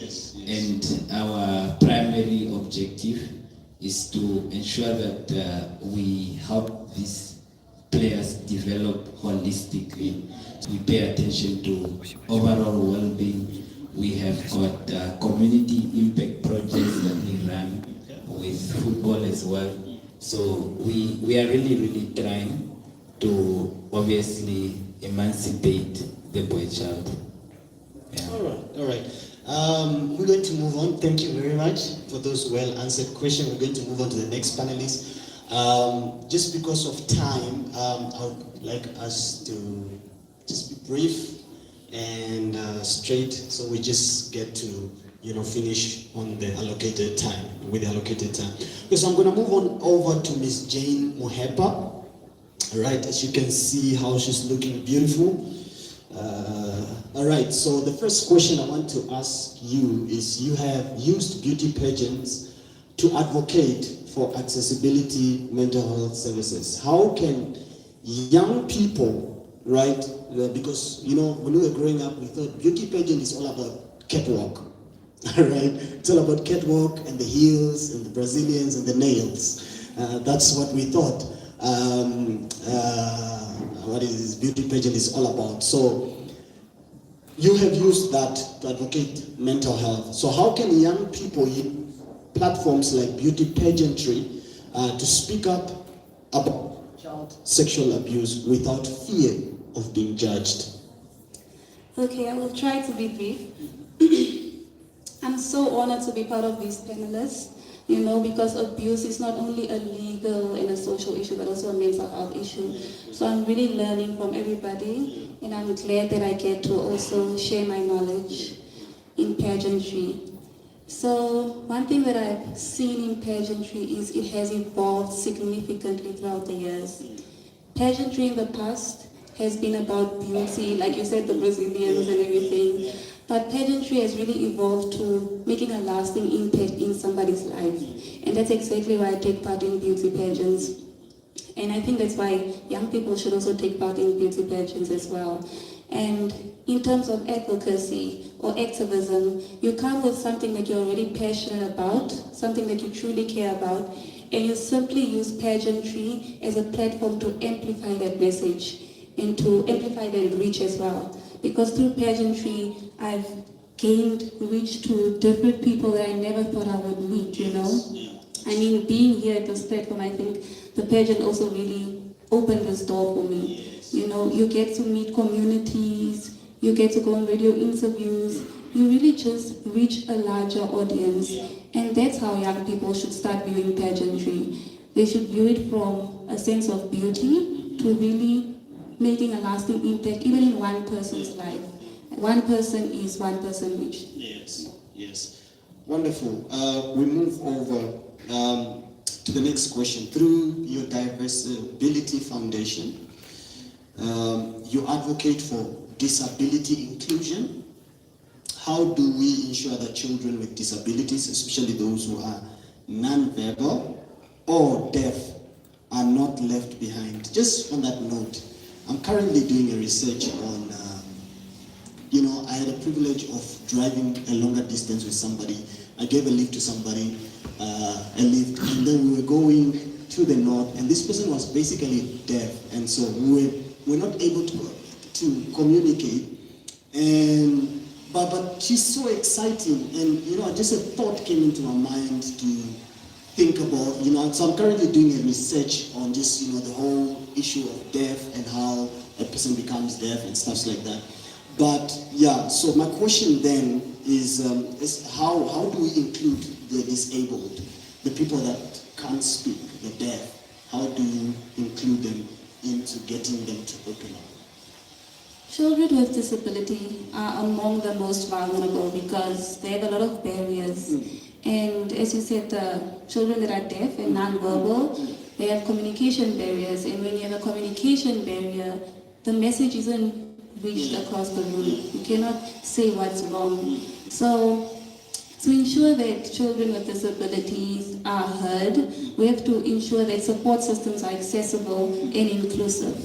Yes. And our primary objective is to ensure that we help these players develop holistically. So we pay attention to overall well-being. We have got community impact projects that we run with football as well. So we are really trying to obviously emancipate the boy child. Yeah. All right. We're going to move on. Thank you very much for those well-answered questions. We're going to move on to the next panelist. Just because of time, I would like us to just be brief and straight, so we just get to finish on the allocated time, with the allocated time. Okay, so I'm going to move on over to Miss Jane Mohepa. All right, as you can see how she's looking beautiful. All right, so the first question I want to ask you is, you have used beauty pageants to advocate for accessibility mental health services. How can young people, right, because when we were growing up, we thought beauty pageant is all about catwalk, all right? It's all about catwalk and the heels and the Brazilians and the nails. That's what we thought. What is this beauty pageant is all about. So you have used that to advocate mental health. So how can young people use platforms like beauty pageantry to speak up about child sexual abuse without fear of being judged? Okay, I will try to be brief. I'm so honored to be part of these panelists, because abuse is not only a legal and a social issue, but also a mental health issue. So I'm really learning from everybody, and I'm glad that I get to also share my knowledge in pageantry. So one thing that I've seen in pageantry is it has evolved significantly throughout the years. Pageantry in the past has been about beauty, like you said, the Brazilians and everything. But pageantry has really evolved to making a lasting impact in somebody's life. And that's exactly why I take part in beauty pageants. And I think that's why young people should also take part in beauty pageants as well. And in terms of advocacy or activism, you come with something that you're already passionate about, something that you truly care about, and you simply use pageantry as a platform to amplify that message and to amplify that reach as well. Because through pageantry, I've gained reach to different people that I never thought I would meet, I mean, being here at this platform, I think the pageant also really opened this door for me. You get to meet communities, you get to go on radio interviews, you really just reach a larger audience. And that's how young people should start viewing pageantry. They should view it from a sense of beauty to really making a lasting impact, even in one person's life. One person is one person reached. Yes. Wonderful. We move over to the next question. Through your Diversibility Foundation, you advocate for disability inclusion. How do we ensure that children with disabilities, especially those who are non-verbal or deaf, are not left behind? Just on that note, I'm currently doing a research on, I had a privilege of driving a longer distance with somebody. I gave a lift to somebody, and then we were going to the north, and this person was basically deaf, and so we were not able to communicate. But she's so exciting, and just a thought came into my mind to think about, so I'm currently doing a research on just, the whole issue of deaf and how a person becomes deaf and stuff like that. But so my question then is how do we include the disabled, the people that can't speak, the deaf? How do you include them into getting them to open up? Children with disability are among the most vulnerable because they have a lot of barriers. And as you said, the children that are deaf and non-verbal, they have communication barriers. And when you have a communication barrier, the message isn't reached across the room. You cannot say what's wrong. So to ensure that children with disabilities are heard, we have to ensure that support systems are accessible and inclusive.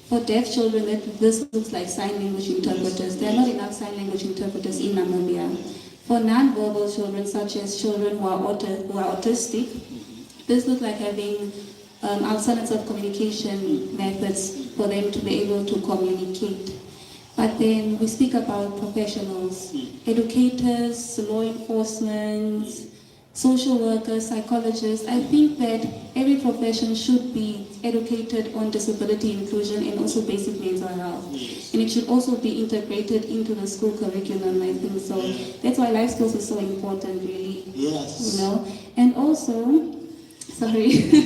For deaf children, this looks like sign language interpreters. There are not enough sign language interpreters in Namibia. For non-verbal children, such as children who are autistic, this looks like having alternative communication methods for them to be able to communicate. But then we speak about professionals, educators, law enforcement, social workers, psychologists. I think that every profession should be educated on disability inclusion and also basic mental health. Yes. And it should also be integrated into the school curriculum, I think so. That's why life skills is so important, really. Yes. You know? And also, sorry.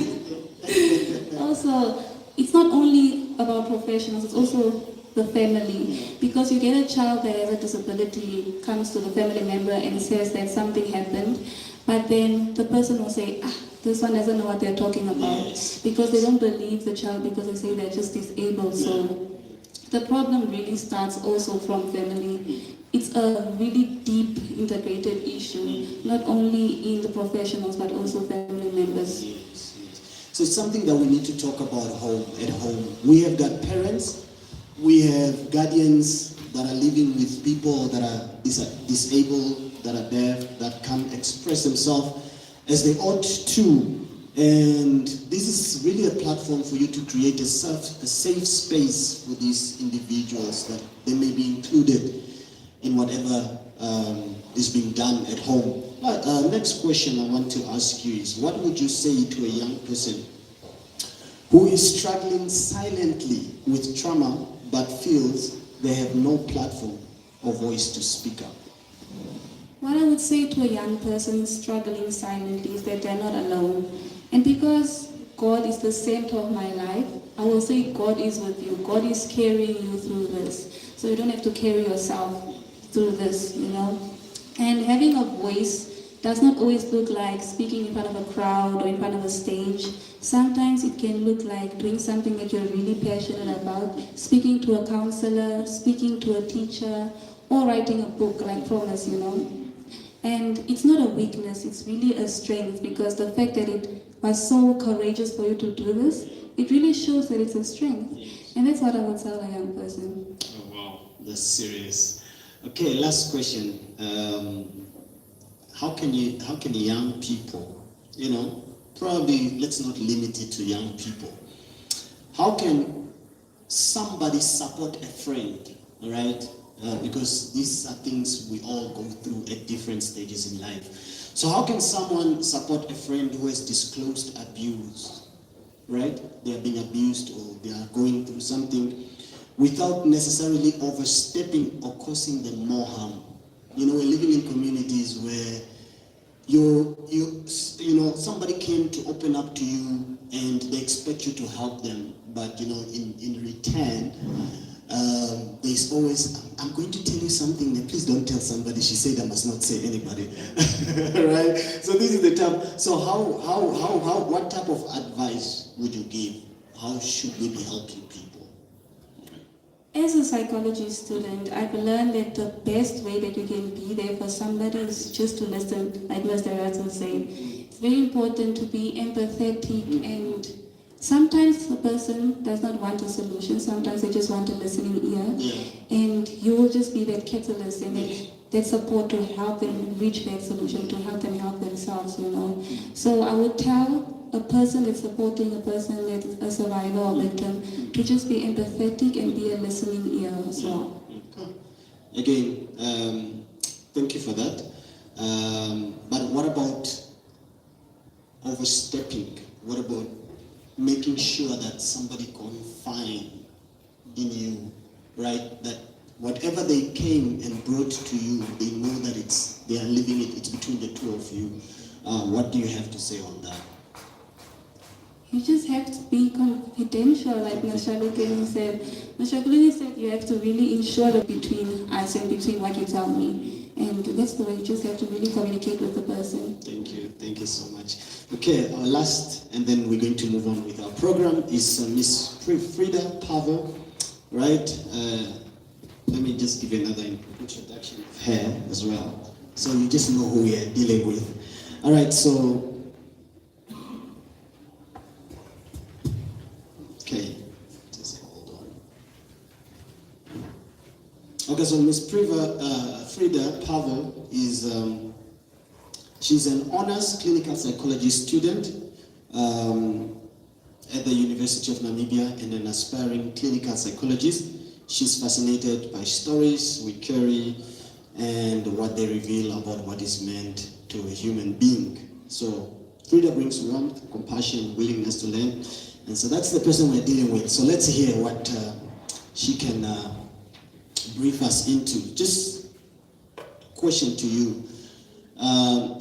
Also, it's not only about professionals, it's also the family. Because you get a child that has a disability, comes to the family member and says that something happened, but then the person will say, this one doesn't know what they're talking about. Yes. Because they don't believe the child because they say they're just disabled. So the problem really starts also from family. It's a really deep integrated issue, not only in the professionals but also family members. Yes, yes. So it's something that we need to talk about at home. We have got parents, we have guardians that are living with people that are disabled, that are deaf, that can't express themselves as they ought to. And this is really a platform for you to create a safe space for these individuals, that they may be included in whatever is being done at home. But next question I want to ask you is, what would you say to a young person who is struggling silently with trauma but feels they have no platform or voice to speak up? What I would say to a young person struggling silently is that they're not alone. And because God is the center of my life, I will say God is with you. God is carrying you through this. So you don't have to carry yourself through this, you know. And having a voice does not always look like speaking in front of a crowd or in front of a stage. Sometimes it can look like doing something that you're really passionate about, speaking to a counselor, speaking to a teacher, or writing a book like Promise, you know. And it's not a weakness, it's really a strength, because the fact that it was so courageous for you to do this, it really shows that it's a strength. And that's what I would tell a young person. Oh wow, that's serious. Okay, last question. How can young people, you know, probably let's not limit it to young people. How can somebody support a friend, all right? Because these are things we all go through at different stages in life. So how can someone support a friend who has disclosed abuse, right? They are being abused or they are going through something without necessarily overstepping or causing them more harm? You know, we're living in communities where you know, somebody came to open up to you and they expect you to help them, but you know, in return, there's always, I'm going to tell you something, please don't tell somebody. She said I must not say anybody. Right? So this is the time. So what type of advice would you give? How should we be helping people? As a psychology student, I've learned that the best way that you can be there for somebody is just to listen, like Mr. Rattle said. It's very important to be empathetic, and sometimes the person does not want a solution, sometimes they just want a listening ear. Yeah. And you will just be that catalyst and that support to help them reach that solution, to help them help themselves, you know. So I would tell a person that's supporting a person that's a survivor or victim to just be empathetic and be a listening ear as well. Again, thank you for that. But what about overstepping? What about making sure that somebody confide in you, right? That whatever they came and brought to you, they know that they are living it, it's between the two of you. What do you have to say on that? You just have to be confidential, like Nashalukini said. Nashalukini said you have to really ensure that between us and between what you tell me. And that's the way you just have to really communicate with the person. Thank you so much. Okay, our last, and then we're going to move on with our program, is Miss Frida Pavel, right? Let me just give you another introduction of her as well, so you just know who we are dealing with. All right, so okay, just hold on. Okay, so Miss Frida Pavel is, she's an honors clinical psychology student at the University of Namibia and an aspiring clinical psychologist. She's fascinated by stories we carry and what they reveal about what is meant to a human being. So Frida brings warmth, compassion, willingness to learn. And so that's the person we're dealing with. So let's hear what she can brief us into. Just question to you.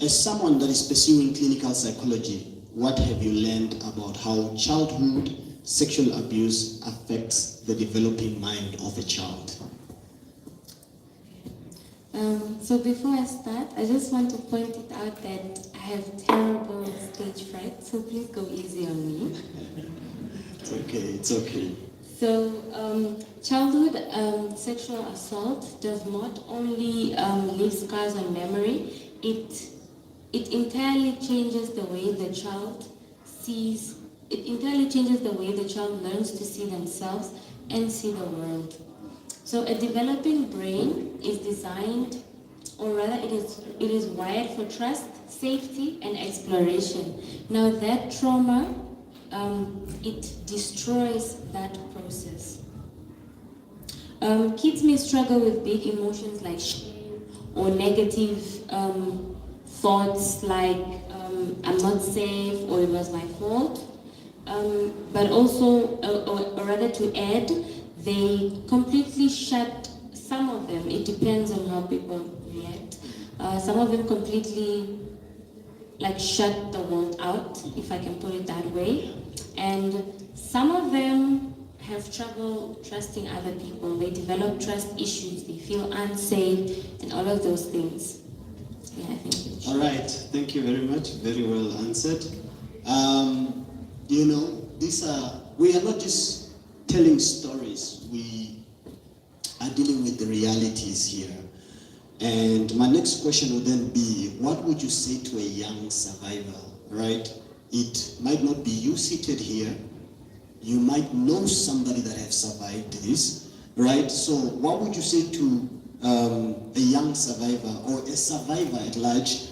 As someone that is pursuing clinical psychology, what have you learned about how childhood sexual abuse affects the developing mind of a child? So before I start, I just want to point it out that I have terrible stage fright, so please go easy on me. It's okay, it's okay. So childhood sexual assault does not only leave scars on memory, it entirely changes the way the child sees, it entirely changes the way the child learns to see themselves and see the world. So a developing brain is designed, or rather it is wired for trust, safety, and exploration. Now that trauma, it destroys that process. Kids may struggle with big emotions like shame or negative thoughts like I'm not safe or it was my fault. But also, or rather to add, they completely shut, some of them, it depends on how people react, some of them completely like shut the world out, if I can put it that way. And some of them have trouble trusting other people. They develop trust issues, they feel unsafe, and all of those things. Yeah, I think. All right, thank you very much. Very well answered. You know, we are not just telling stories, we are dealing with the realities here. And my next question would then be, what would you say to a young survivor, right? It might not be you seated here, you might know somebody that have survived this, right? So what would you say to a young survivor or a survivor at large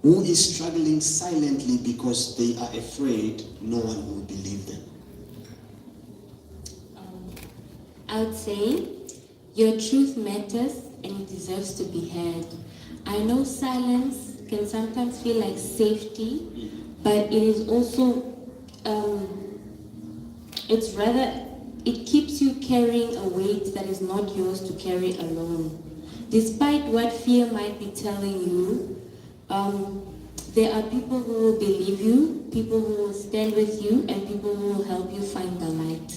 who is struggling silently because they are afraid no one will believe them? I would say your truth matters and it deserves to be heard. I know silence can sometimes feel like safety, but it is also, it keeps you carrying a weight that is not yours to carry alone. Despite what fear might be telling you, there are people who will believe you, people who will stand with you, and people who will help you find the light.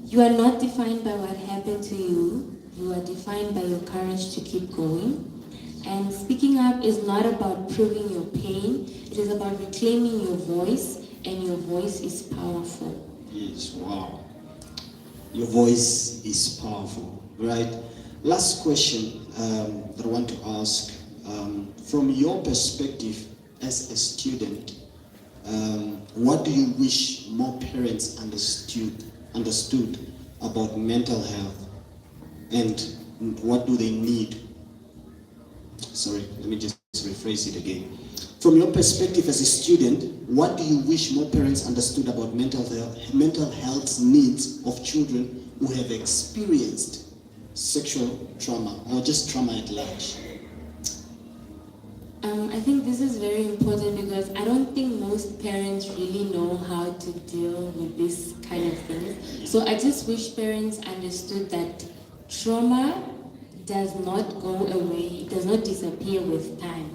You are not defined by what happened to you. You are defined by your courage to keep going. And speaking up is not about proving your pain. It is about reclaiming your voice, and your voice is powerful. Yes, wow. Your voice is powerful, right? Last question that I want to ask. From your perspective as a student, what do you wish more parents understood about mental health, and what do they need? Sorry, let me just rephrase it again. From your perspective as a student, what do you wish more parents understood about mental health needs of children who have experienced sexual trauma or just trauma at large? I think this is very important because I don't think most parents really know how to deal with this kind of thing. So I just wish parents understood that trauma does not go away, it does not disappear with time.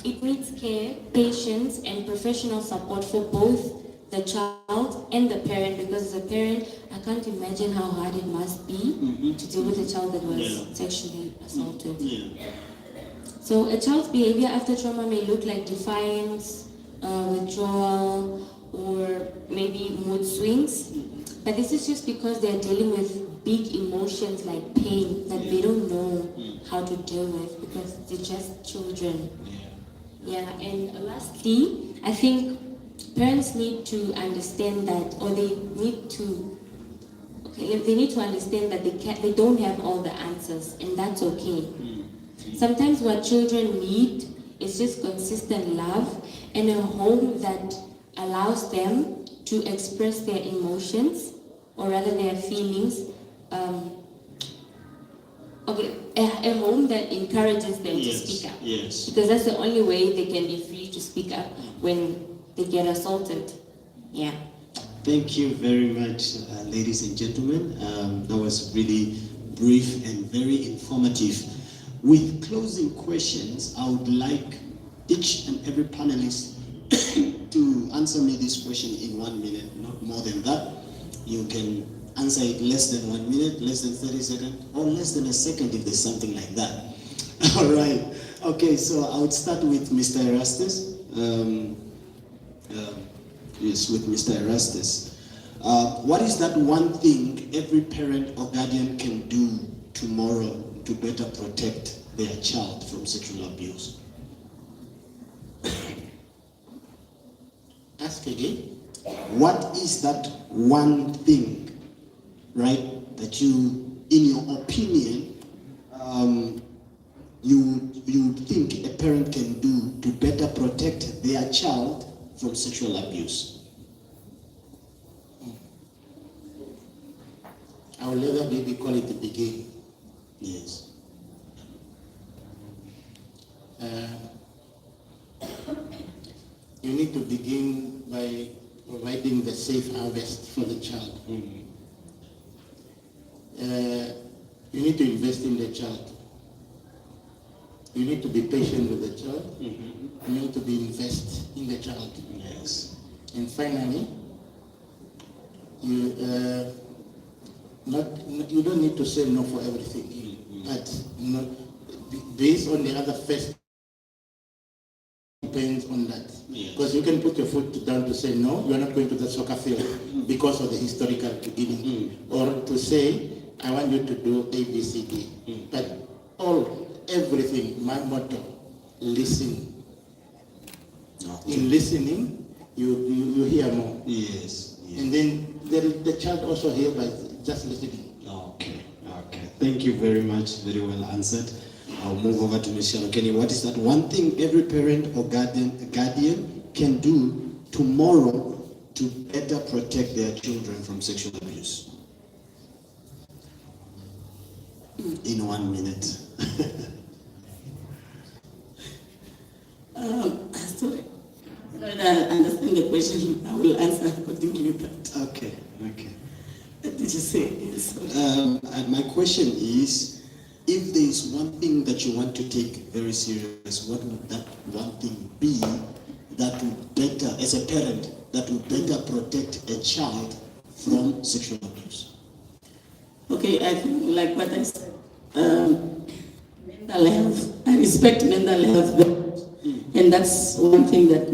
It needs care, patience, and professional support for both the child and the parent, because as a parent, I can't imagine how hard it must be to deal with a child that was sexually assaulted. So a child's behavior after trauma may look like defiance, withdrawal, or maybe mood swings. But this is just because they're dealing with big emotions like pain that they don't know how to deal with because they're just children. Yeah, and lastly, I think parents need to understand that, or they need to okay, they need to understand that they don't have all the answers, and that's okay. Sometimes what children need is just consistent love and a home that allows them to express their emotions, or rather their feelings. A home that encourages them to speak up. Yes. Because that's the only way they can be free to speak up when they get assaulted. Yeah. Thank you very much, ladies and gentlemen. That was really brief and very informative. With closing questions, I would like each and every panelist to answer me this question in 1 minute, not more than that. You can answer it less than 1 minute, less than 30 seconds, or less than a second if there's something like that. All right. Okay, so I would start with Mr. Erastus. Yes, with Mr. Erastus. What is that one thing every parent or guardian can do tomorrow to better protect their child from sexual abuse? Ask again. What is that one thing, right, that you, in your opinion, you think a parent can do to better protect their child from sexual abuse? I will let that baby call it the beginning. Yes. You need to begin by providing the safe harvest for the child. You need to invest in the child. You need to be patient with the child. You need to be invest in the child. Yes. And finally, you don't need to say no for everything, but not based on the other first. Depends on that. Because you can put your foot down to say no, you are not going to the soccer field because of the historical beginning, or to say I want you to do A, B, C, D. But everything, my motto, listen. Okay. In listening, you hear more. Yes. And then the child also hears by just listening. Okay. Thank you very much. Very well answered. I'll move over to Michelle. Kenny, what is that one thing every parent or guardian can do tomorrow to better protect their children from sexual abuse? In 1 minute. Sorry, I understand the question. I will answer according to that. Okay. What did you say? And my question is, if there is one thing that you want to take very serious, what would that one thing be that would better, as a parent, that would better protect a child from sexual abuse? Okay, I think like what I said, mental health. I respect mental health very much. And that's one thing that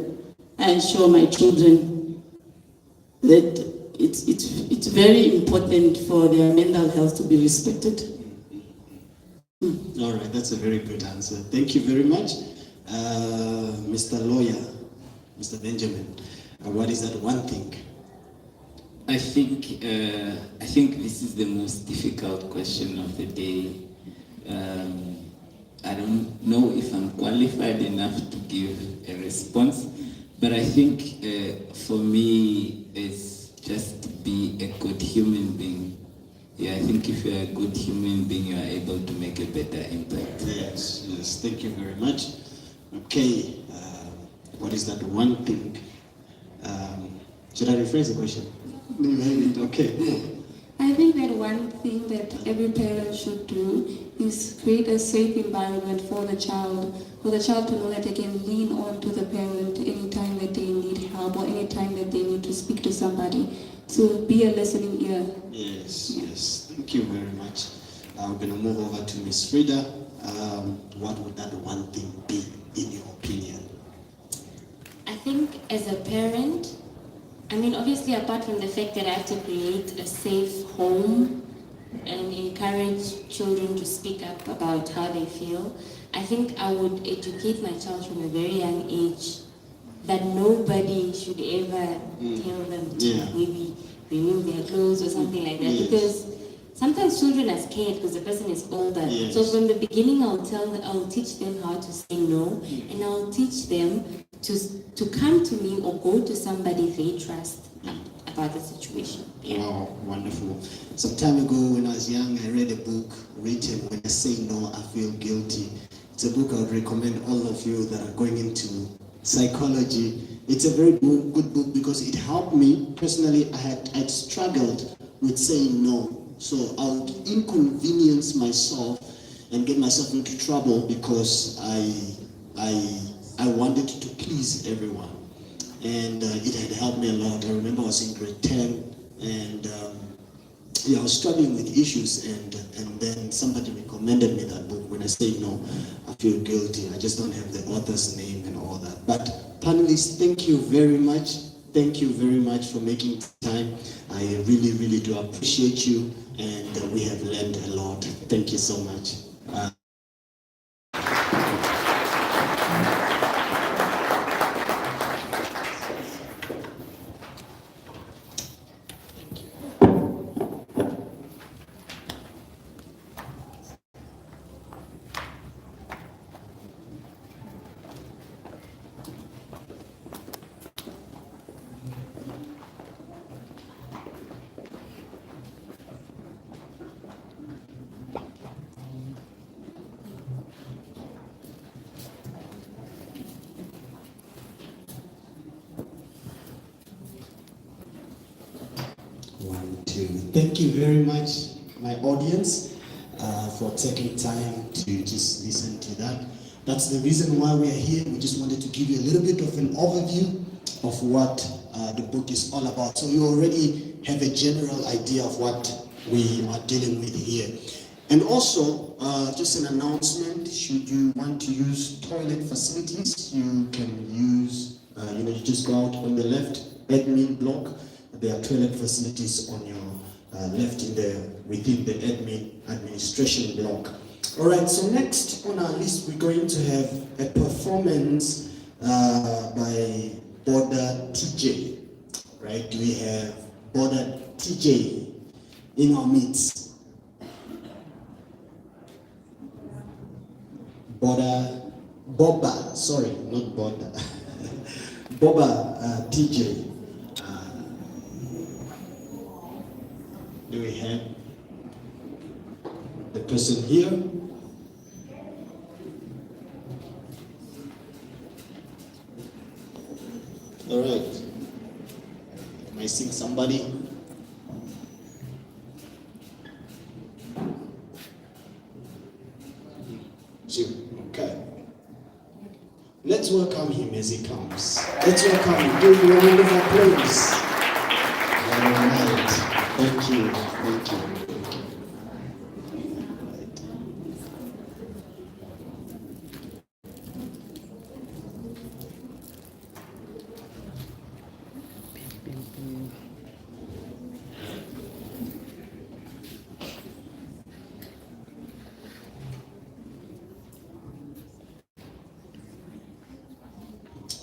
I ensure my children that it's very important for their mental health to be respected. All right, that's a very good answer. Thank you very much. Mr. Lawyer, Mr. Benjamin, what is that one thing? I think this is the most difficult question of the day. I don't know if I'm qualified enough to give a response, but I think for me it's just be a good human being. Yeah, I think if you're a good human being, you are able to make a better impact. Yes, thank you very much. Okay, what is that one thing? Should I rephrase the question? Okay. I think that one thing that every parent should do is create a safe environment for the child to know that they can lean on to the parent anytime that they need help or anytime that they need to speak to somebody, to be a listening ear. Yes. Thank you very much. I'm going to move over to Ms. Frida. What would that one thing be, in your opinion? I think as a parent, obviously apart from the fact that I have to create a safe home and encourage children to speak up about how they feel, I think I would educate my child from a very young age that nobody should ever tell them to maybe remove their clothes or something like that. Yes. Because sometimes children are scared because the person is older. Yes. So from the beginning, I'll teach them how to say no, and I'll teach them to come to me or go to somebody they trust about the situation. Yeah. Wow, wonderful. Some time ago when I was young, I read a book written, When I Say No, I Feel Guilty. It's a book I would recommend all of you that are going into psychology. It's a very good book because it helped me. Personally, I'd struggled with saying no. So I would inconvenience myself and get myself into trouble because I wanted to please everyone. And it had helped me a lot. I remember I was in grade 10 and I was struggling with issues and then somebody recommended me that book. When I say no, I feel guilty. I just don't have the author's name and all that. But panelists, thank you very much. Thank you very much for making time. I really, really do appreciate you and we have learned a lot. Thank you so much. Thank you very much, my audience, for taking time to just listen to that. That's the reason why we are here. We just wanted to give you a little bit of an overview of what the book is all about. So you already have a general idea of what we are dealing with here. And also, just an announcement, should you want to use toilet facilities, you can use, you just go out on the left admin block. There are toilet facilities on your left within the administration block. All right, so next on our list, we're going to have a performance by Border TJ. Right, do we have Border TJ in our midst? Boba, sorry, not Border. Boba TJ. Do we have the person here? All right. Am I seeing somebody? Okay. Let's welcome him as he comes. Let's welcome him. Give him a round of applause. All right. Thank you. Thank you. Thank you.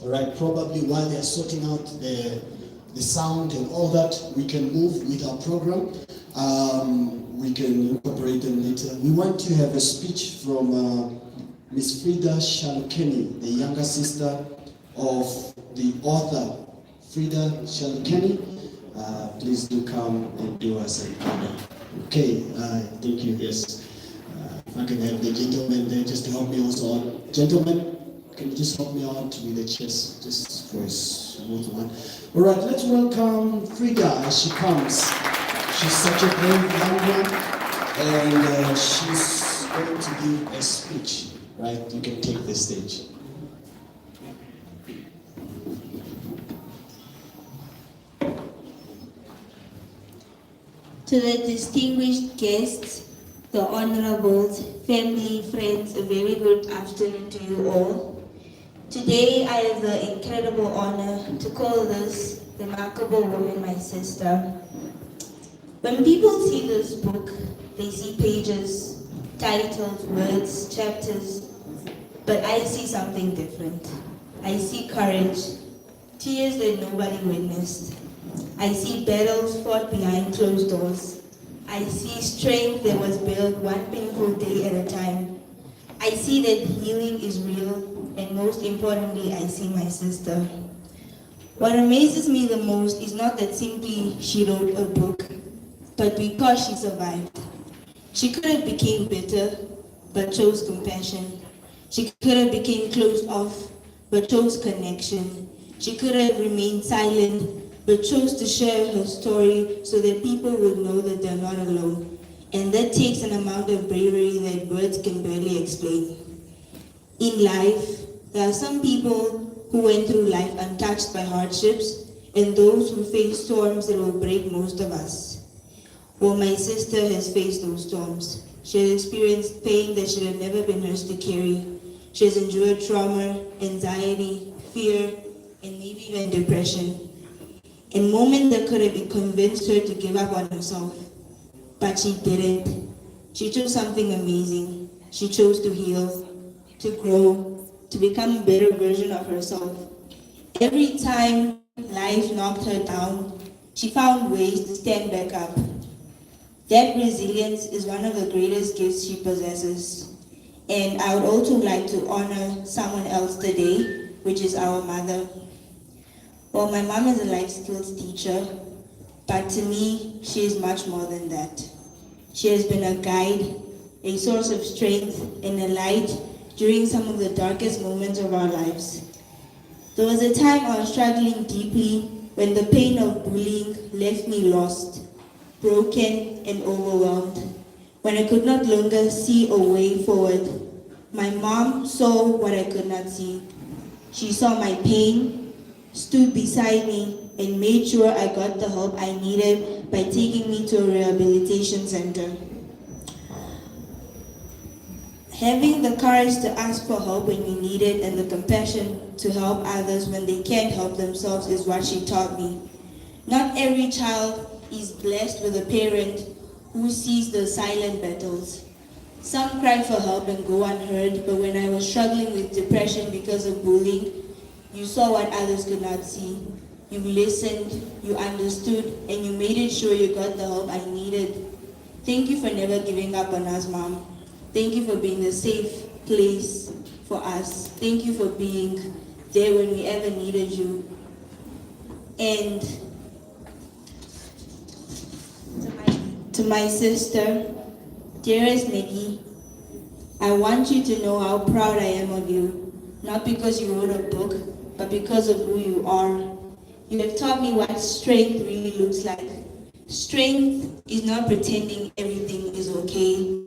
All right, probably while they're sorting out the sound and all that, we can move with our program. We can incorporate them later. We want to have a speech from Miss Frida Shalkeni, the younger sister of the author, Frida Shalkeni. Please do come and do us an honor. Okay, thank you, yes. If I can have the gentleman there just to help me also out. Gentlemen, can you just help me out with the chest, just for a smooth one? All right, let's welcome Frida as she comes. She's such a brave young one, and she's going to give a speech, right? You can take the stage. To the distinguished guests, the honorables, family, friends, a very good afternoon to you all. Today I have the incredible honor to call this remarkable woman my sister. When people see this book, they see pages, titles, words, chapters, but I see something different. I see courage, tears that nobody witnessed, I see battles fought behind closed doors. I see strength that was built one painful day at a time. I see that healing is real, and most importantly, I see my sister. What amazes me the most is not that simply she wrote a book, but because she survived. She could have become bitter, but chose compassion. She could have become closed off, but chose connection. She could have remained silent, but chose to share her story so that people would know that they're not alone. And that takes an amount of bravery that words can barely explain. In life, there are some people who went through life untouched by hardships, and those who face storms that will break most of us. Well, my sister has faced those storms. She has experienced pain that should have never been hers to carry. She has endured trauma, anxiety, fear, and maybe even depression. In moments that could have convinced her to give up on herself. But she didn't. She chose something amazing. She chose to heal, to grow, to become a better version of herself. Every time life knocked her down, she found ways to stand back up. That resilience is one of the greatest gifts she possesses. And I would also like to honor someone else today, which is our mother. Well, my mom is a life skills teacher, but to me, she is much more than that. She has been a guide, a source of strength, and a light during some of the darkest moments of our lives. There was a time I was struggling deeply when the pain of bullying left me lost, broken, and overwhelmed. When I could not longer see a way forward, my mom saw what I could not see. She saw my pain, stood beside me, and made sure I got the help I needed by taking me to a rehabilitation center. Having the courage to ask for help when you need it and the compassion to help others when they can't help themselves is what she taught me. Not every child is blessed with a parent who sees the silent battles. Some cry for help and go unheard, but when I was struggling with depression because of bullying, you saw what others could not see. You listened, you understood, and you made it sure you got the help I needed. Thank you for never giving up on us, Mom. Thank you for being a safe place for us. Thank you for being there when we ever needed you. And to my sister, dearest Maggie, I want you to know how proud I am of you, not because you wrote a book, but because of who you are. You have taught me what strength really looks like. Strength is not pretending everything is okay.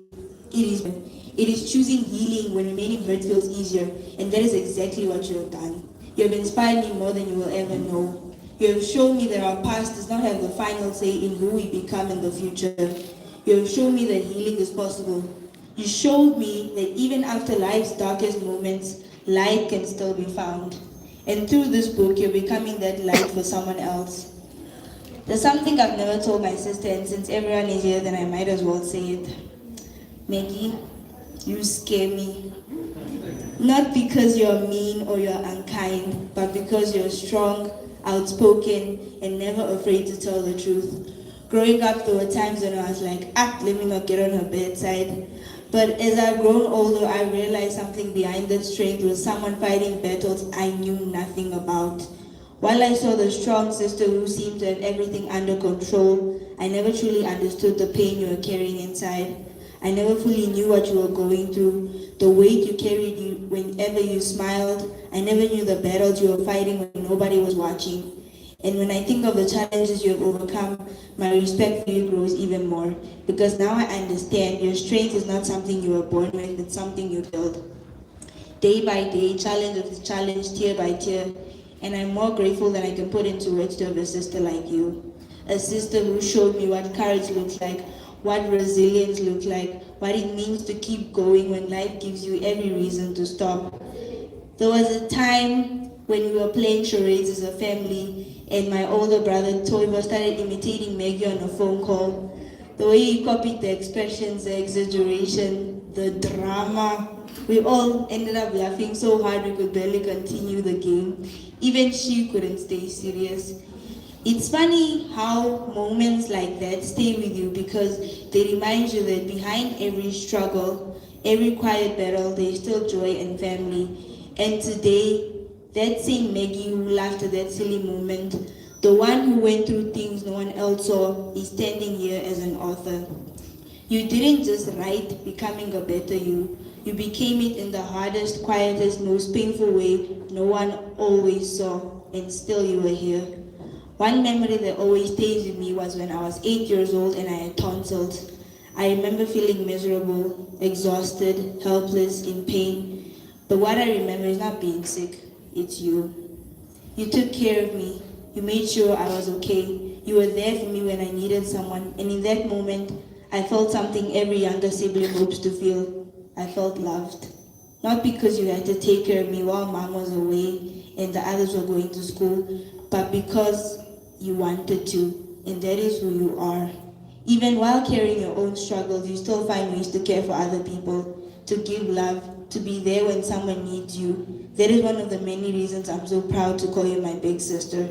It is choosing healing when remaining hurt feels easier, and that is exactly what you have done. You have inspired me more than you will ever know. You have shown me that our past does not have the final say in who we become in the future. You have shown me that healing is possible. You showed me that even after life's darkest moments, light can still be found. And through this book, you're becoming that light for someone else. There's something I've never told my sister, and since everyone is here, then I might as well say it. Maggie, you scare me. Not because you're mean or you're unkind, but because you're strong, outspoken, and never afraid to tell the truth. Growing up, there were times when I was like, let me not get on her bedside. But as I've grown older, I realized something behind that strength was someone fighting battles I knew nothing about. While I saw the strong sister who seemed to have everything under control, I never truly understood the pain you were carrying inside. I never fully knew what you were going through, the weight you carried you whenever you smiled. I never knew the battles you were fighting when nobody was watching. And when I think of the challenges you have overcome, my respect for you grows even more. Because now I understand your strength is not something you were born with, it's something you build. Day by day, challenge after challenge, tear by tear. And I'm more grateful than I can put into words to have a sister like you. A sister who showed me what courage looks like, what resilience looks like, what it means to keep going when life gives you every reason to stop. There was a time when we were playing charades as a family, and my older brother Toivo started imitating Maggie on a phone call. The way he copied the expressions, the exaggeration, the drama, we all ended up laughing so hard we could barely continue the game. Even she couldn't stay serious. It's funny how moments like that stay with you because they remind you that behind every struggle, every quiet battle, there's still joy and family. And today, that same Maggie who laughed at that silly moment, the one who went through things no one else saw, is standing here as an author. You didn't just write becoming a better you. You became it in the hardest, quietest, most painful way no one always saw, and still you were here. One memory that always stays with me was when I was 8 years old and I had tonsils. I remember feeling miserable, exhausted, helpless, in pain. But what I remember is not being sick, it's you. You took care of me. You made sure I was okay. You were there for me when I needed someone, and in that moment, I felt something every younger sibling hopes to feel. I felt loved. Not because you had to take care of me while mom was away and the others were going to school, but because you wanted to, and that is who you are. Even while carrying your own struggles, you still find ways to care for other people, to give love, to be there when someone needs you. That is one of the many reasons I'm so proud to call you my big sister.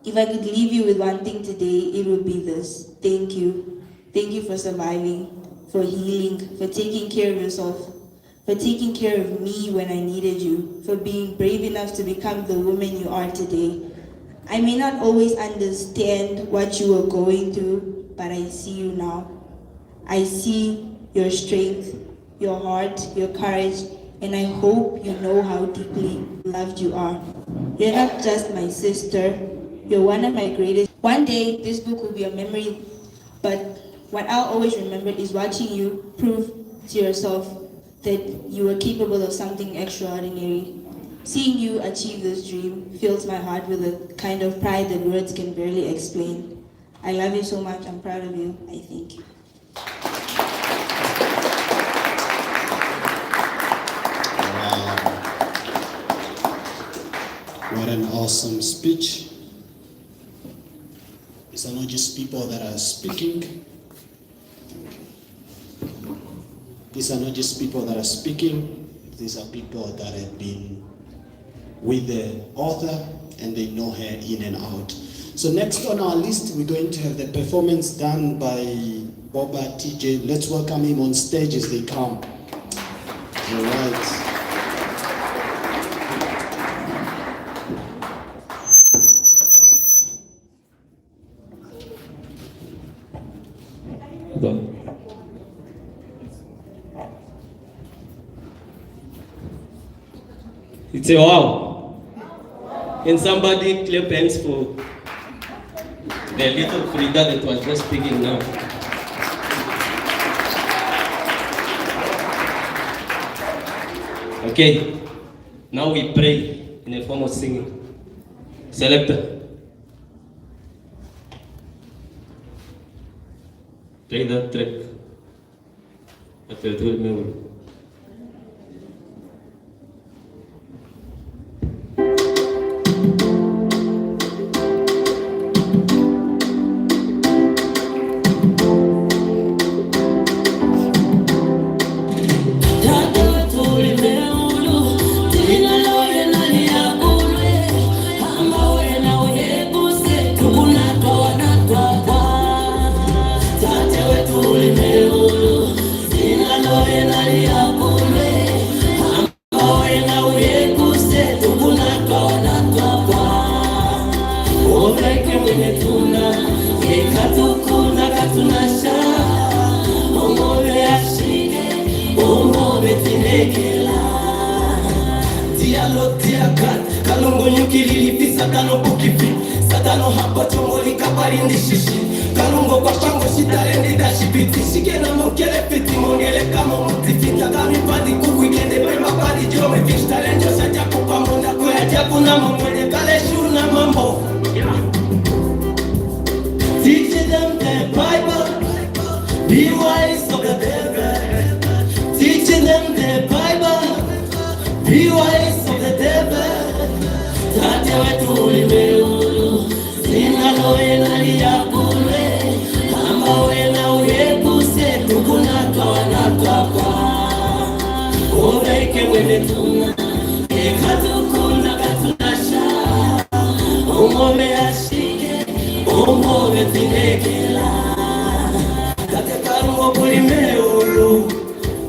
If I could leave you with one thing today, it would be this. Thank you. Thank you for surviving, for healing, for taking care of yourself, for taking care of me when I needed you, for being brave enough to become the woman you are today. I may not always understand what you were going through, but I see you now. I see your strength, your heart, your courage, and I hope you know how deeply loved you are. You're not just my sister, you're one of my greatest. One day, this book will be a memory, but what I'll always remember is watching you prove to yourself that you were capable of something extraordinary. Seeing you achieve this dream fills my heart with a kind of pride that words can barely explain. I love you so much. I'm proud of you. I thank you. Wow. What an awesome speech. These are not just people that are speaking. These are not just people that are speaking. These are people that have been with the author and they know her in and out. So next on our list, we're going to have the performance done by Boba TJ. Let's welcome him on stage as they come. All right. It's a wow. Can somebody clap hands for the little Frida that was just speaking now? Okay, now we pray in a form of singing. Selector, play that track. I felt good memory. Teaching them the Bible, be wise of the devil. Teaching them the Bible, be wise of the devil. Tate wetu ulimwengu, sina loe nali ya bure. Amba wena uyekuse, tukuna kawana kakwa. Uveke wene tuna, ekatukuna katunasha. Umome ashike, omove tinekela tatekarungo kulimeulu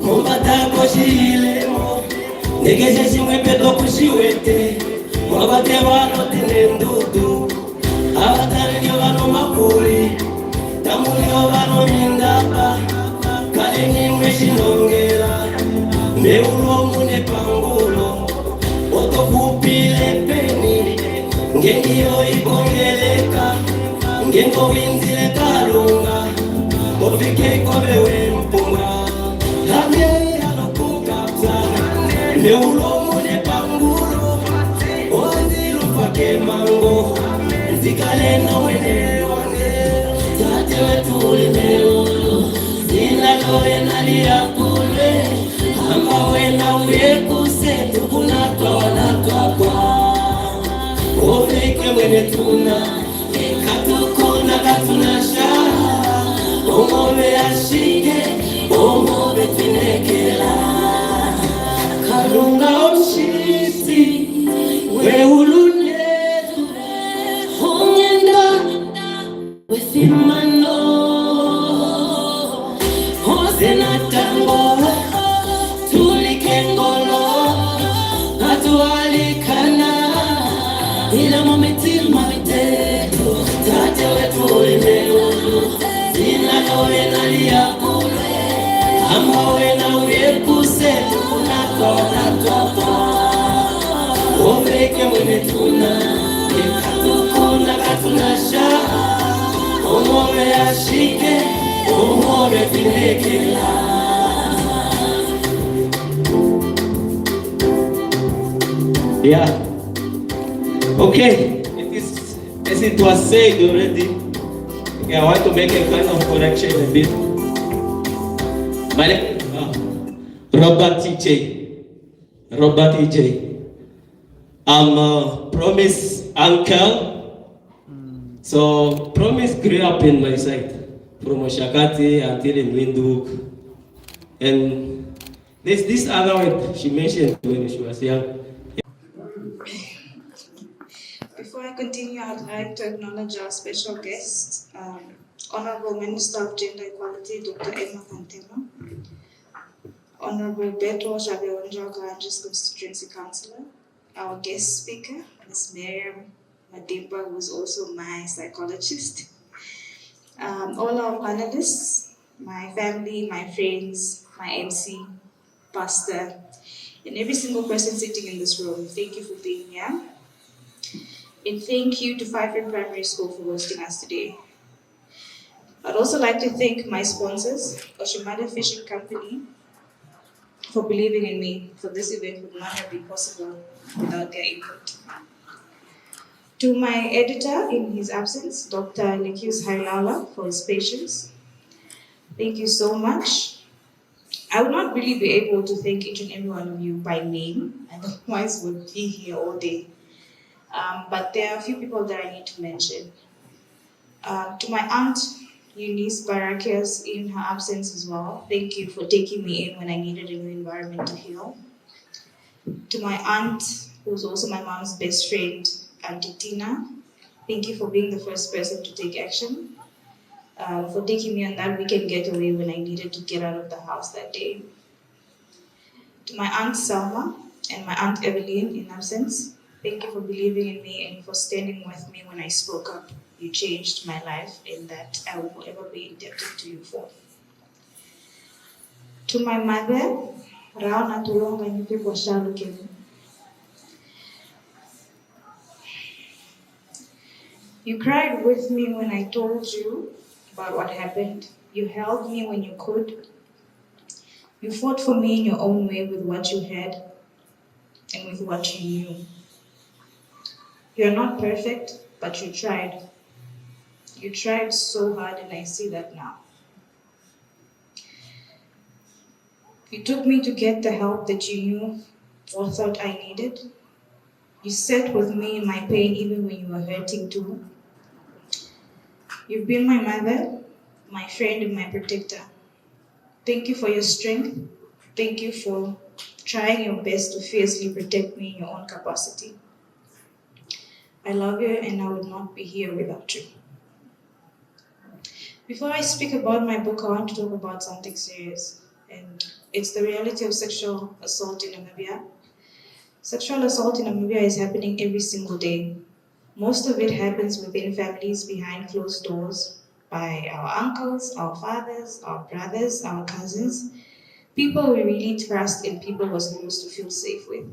mubatako shilemo negeshe shimwe pedo kushiwete mwabate vano tine ndudu avatarelio vano makuli tamulio vano mindapa kale nyimwe shinongera meulo mune pangulo otokupile peni ngengiyo ikongeleka ngengo winzile kalunga mofike kobewe mpunga hamye alokukapsa meulo mune pangulo onzilufake mango nzikaleno wene wange tate wetuli meulo zinalowe naliyakule amba wena uyekuse tukunatwa wanatwakwa oveke mwene tuna ekatukuna katunasha omove ashike omove tinekela kalunga omshisi weulunetu ongenda wethimano ozenatango tulikengolo atualikana ila mometima mitetu tate wetu ulimeulu zinalowe naliyakule ama wena uyekuse tukunatwawanatwapa oveke mwene tuna ekatukuna katunasha omove ashike omove tinekela. Yeah. Okay. It is, as it was said already, okay, I want to make a kind of correction a bit. My name is Robert TJ. Robert TJ. I'm Promise uncle. So Promise grew up in my side, from Oshakati until in Windhoek. And there's this other word she mentioned when she was young. Before I continue, I'd like to acknowledge our special guest, Honorable Minister of Gender Equality, Dr. Emma Kantema, Honorable B.A.B.Y, Okahandja's Constituency Councillor, our guest speaker, Ms. Miriam Madimba, who is also my psychologist, all our panelists, my family, my friends, my MC, pastor, and every single person sitting in this room. Thank you for being here. And thank you to Vyf Rand Primary School for hosting us today. I'd also like to thank my sponsors, Oshimada Fishing Company, for believing in me, for this event would not have been possible without their input. To my editor in his absence, Dr. Lekius Hailala, for his patience. Thank you so much. I would not really be able to thank each and every one of you by name, otherwise would be here all day. But there are a few people that I need to mention. To my aunt, Eunice Barakias, in her absence as well, thank you for taking me in when I needed a new environment to heal. To my aunt, who's also my mom's best friend, Auntie Tina, thank you for being the first person to take action, for taking me on that weekend getaway when I needed to get out of the house that day. To my aunt Selma and my aunt Evelyn, in absence, thank you for believing in me and for standing with me when I spoke up. You changed my life, and that I will forever be indebted to you for. To my mother, Raona Tulonga Nyupipo Shalukevu, you cried with me when I told you about what happened. You held me when you could. You fought for me in your own way with what you had and with what you knew. You're not perfect, but you tried. You tried so hard, and I see that now. You took me to get the help that you knew or thought I needed. You sat with me in my pain even when you were hurting too. You've been my mother, my friend, and my protector. Thank you for your strength. Thank you for trying your best to fiercely protect me in your own capacity. I love you, and I would not be here without you. Before I speak about my book, I want to talk about something serious, and it's the reality of sexual assault in Namibia. Sexual assault in Namibia is happening every single day. Most of it happens within families behind closed doors by our uncles, our fathers, our brothers, our cousins, people we really trust and people we're supposed to feel safe with.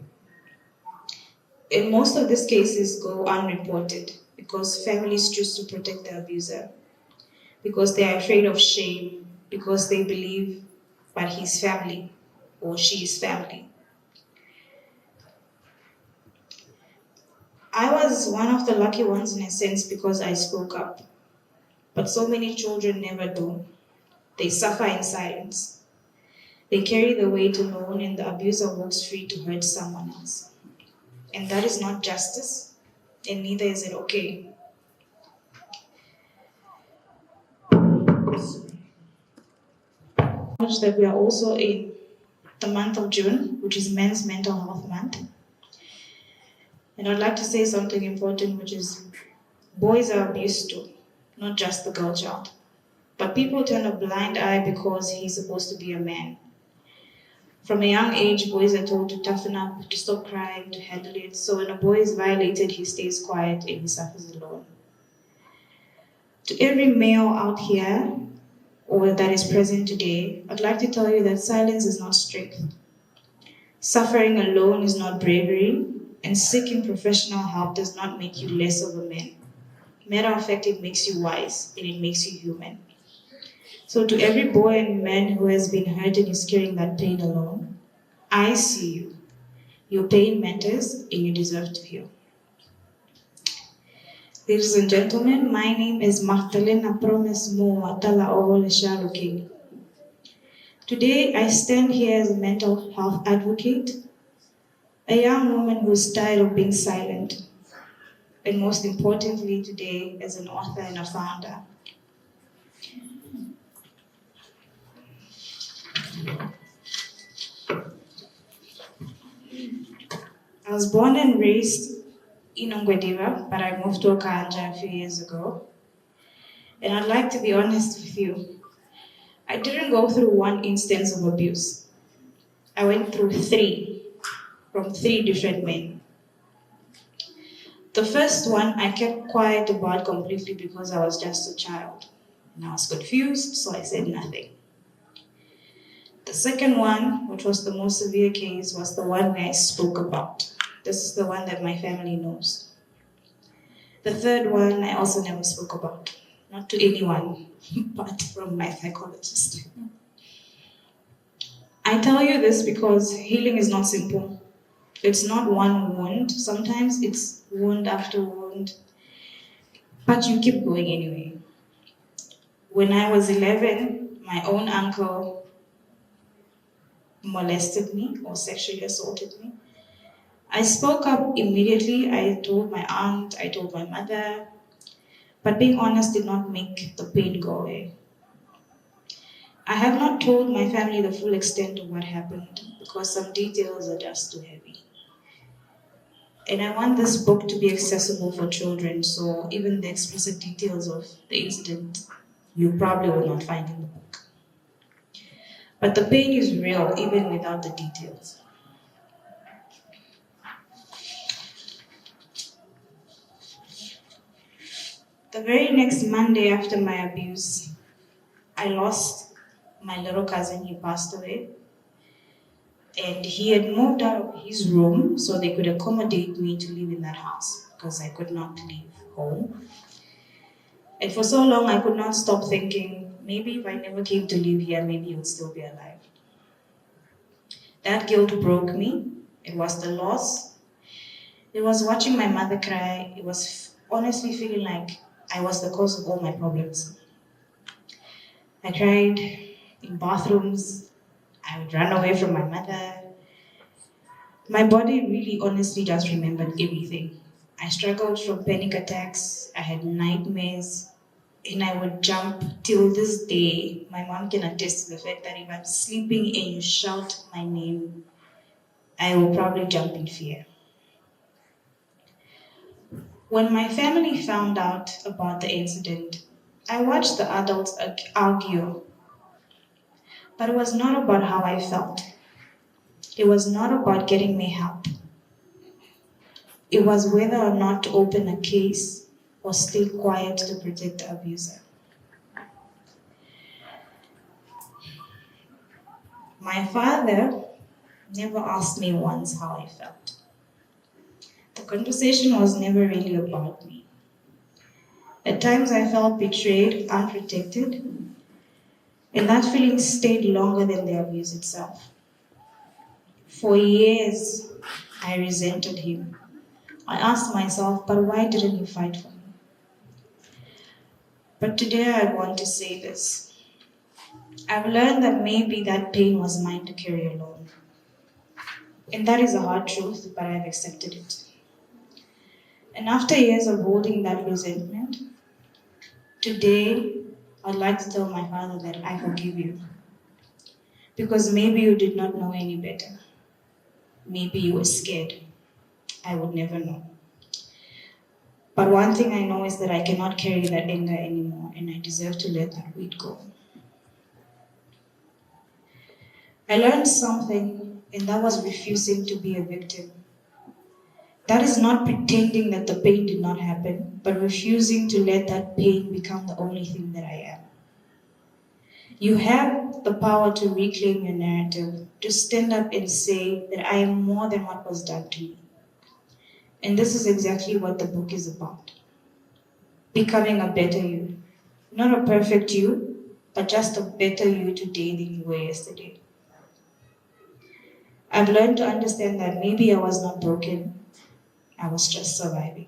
And most of these cases go unreported because families choose to protect the abuser, because they are afraid of shame, because they believe, but he's family or she is family. I was one of the lucky ones in a sense because I spoke up. But so many children never do. They suffer in silence. They carry the weight alone, and the abuser walks free to hurt someone else. And that is not justice, and neither is it okay. That we are also in the month of June, which is Men's Mental Health Month. And I'd like to say something important, which is boys are abused too, not just the girl child. But people turn a blind eye because he's supposed to be a man. From a young age, boys are told to toughen up, to stop crying, to handle it. So when a boy is violated, he stays quiet and he suffers alone. To every male out here, or that is present today, I'd like to tell you that silence is not strength. Suffering alone is not bravery, and seeking professional help does not make you less of a man. Matter of fact, it makes you wise and it makes you human. So to every boy and man who has been hurt and is carrying that pain alone, I see you. Your pain matters and you deserve to heal. Ladies and gentlemen, my name is Magdalena Promise Watala Sharuke. Today, I stand here as a mental health advocate, a young woman who's tired of being silent, and most importantly today, as an author and a founder. I was born and raised in Ongwediva, but I moved to Okahandja a few years ago. And I'd like to be honest with you. I didn't go through one instance of abuse. I went through three, from three different men. The first one I kept quiet about completely because I was just a child. And I was confused, so I said nothing. The second one, which was the most severe case, was the one I spoke about. This is the one that my family knows. The third one I also never spoke about. Not to anyone, but from my psychologist. I tell you this because healing is not simple. It's not one wound. Sometimes it's wound after wound, but you keep going anyway. When I was 11, my own uncle molested me or sexually assaulted me. I spoke up immediately. I told my aunt, I told my mother, but being honest did not make the pain go away. I have not told my family the full extent of what happened because some details are just too heavy. And I want this book to be accessible for children, so even the explicit details of the incident you probably will not find in the book. But the pain is real even without the details. The very next Monday after my abuse, I lost my little cousin. He passed away. And he had moved out of his room so they could accommodate me to live in that house because I could not leave home. And for so long, I could not stop thinking, maybe if I never came to live here, maybe he would still be alive. That guilt broke me. It was the loss. It was watching my mother cry. It was honestly feeling like I was the cause of all my problems. I cried in bathrooms. I would run away from my mother. My body really honestly just remembered everything. I struggled from panic attacks. I had nightmares. And I would jump till this day. My mom can attest to the fact that if I'm sleeping and you shout my name, I will probably jump in fear. When my family found out about the incident, I watched the adults argue, but it was not about how I felt. It was not about getting me help. It was whether or not to open a case or stay quiet to protect the abuser. My father never asked me once how I felt. The conversation was never really about me. At times I felt betrayed, unprotected, and that feeling stayed longer than the abuse itself. For years, I resented him. I asked myself, but why didn't he fight for me? But today I want to say this. I've learned that maybe that pain was mine to carry alone. And that is a hard truth, but I've accepted it. And after years of holding that resentment, today I'd like to tell my father that I forgive you. Because maybe you did not know any better. Maybe you were scared. I would never know. But one thing I know is that I cannot carry that anger anymore, and I deserve to let that weight go. I learned something, and that was refusing to be a victim. That is not pretending that the pain did not happen, but refusing to let that pain become the only thing that I am. You have the power to reclaim your narrative, to stand up and say that I am more than what was done to me. And this is exactly what the book is about. Becoming a better you. Not a perfect you, but just a better you today than you were yesterday. I've learned to understand that maybe I was not broken, I was just surviving.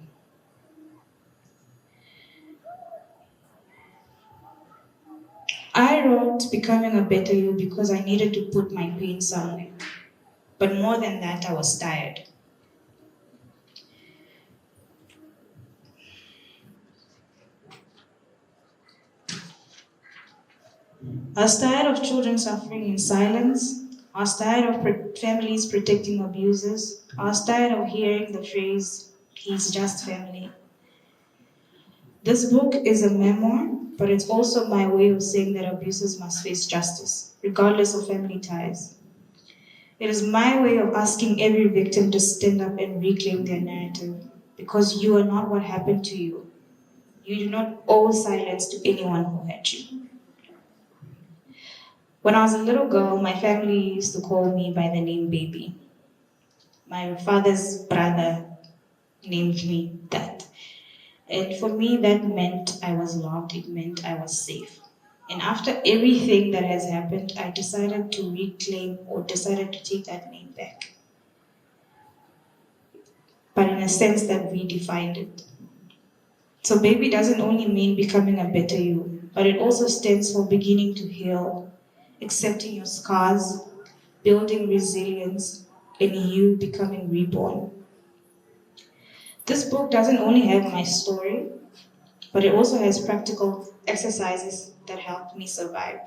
I wrote Becoming a Better You because I needed to put my pain somewhere. But more than that, I was tired. I was tired of children suffering in silence. I was tired of families protecting abusers. I was tired of hearing the phrase, "He's just family." This book is a memoir, but it's also my way of saying that abusers must face justice, regardless of family ties. It is my way of asking every victim to stand up and reclaim their narrative, because you are not what happened to you. You do not owe silence to anyone who hurt you. When I was a little girl, my family used to call me by the name Baby. My father's brother named me that. And for me, that meant I was loved, it meant I was safe. And after everything that has happened, I decided to reclaim or decided to take that name back. But in a sense that redefined it. So Baby doesn't only mean becoming a better you, but it also stands for beginning to heal, accepting your scars, building resilience, and you becoming reborn. This book doesn't only have my story, but it also has practical exercises that helped me survive.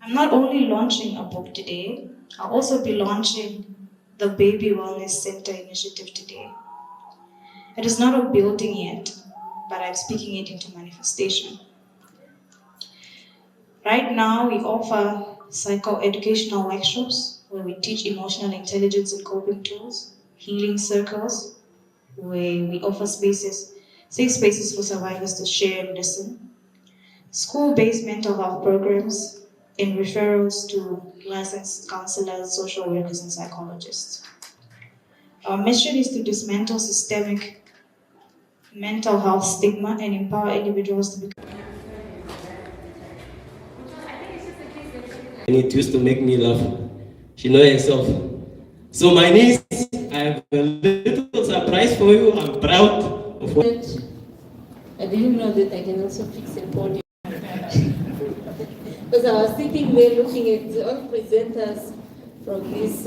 I'm not only launching a book today, I'll also be launching the Baby Wellness Center initiative today. It is not a building yet, but I'm speaking it into manifestation. Right now, we offer psycho-educational workshops where we teach emotional intelligence and coping tools, healing circles, where we offer safe spaces for survivors to share and listen, school-based mental health programs, and referrals to licensed counselors, social workers, and psychologists. Our mission is to dismantle systemic mental health stigma and empower individuals to become. And it used to make me laugh. She knows herself. So my niece, I have a little surprise for you. I'm proud of what. I didn't know that I can also fix a podium. Because I was sitting there looking at all presenters from this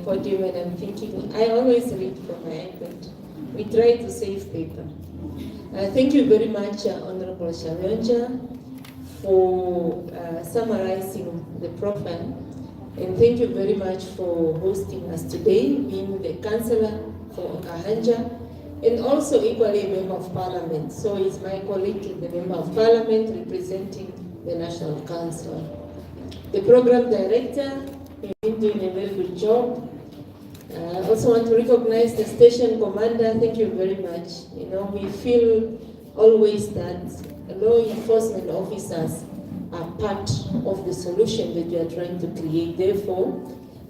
podium, and I'm thinking, I always read from my iPad. We try to save paper. Thank you very much, Honorable Okahandja, for summarizing the program. And thank you very much for hosting us today, being the counselor for Okahandja. and also equally a member of parliament. So he's my colleague, the member of parliament representing the National Council. The program director, you've been doing a very good job. I also want to recognize the station commander. Thank you very much. You know, we feel always that law enforcement officers are part of the solution that we are trying to create. Therefore,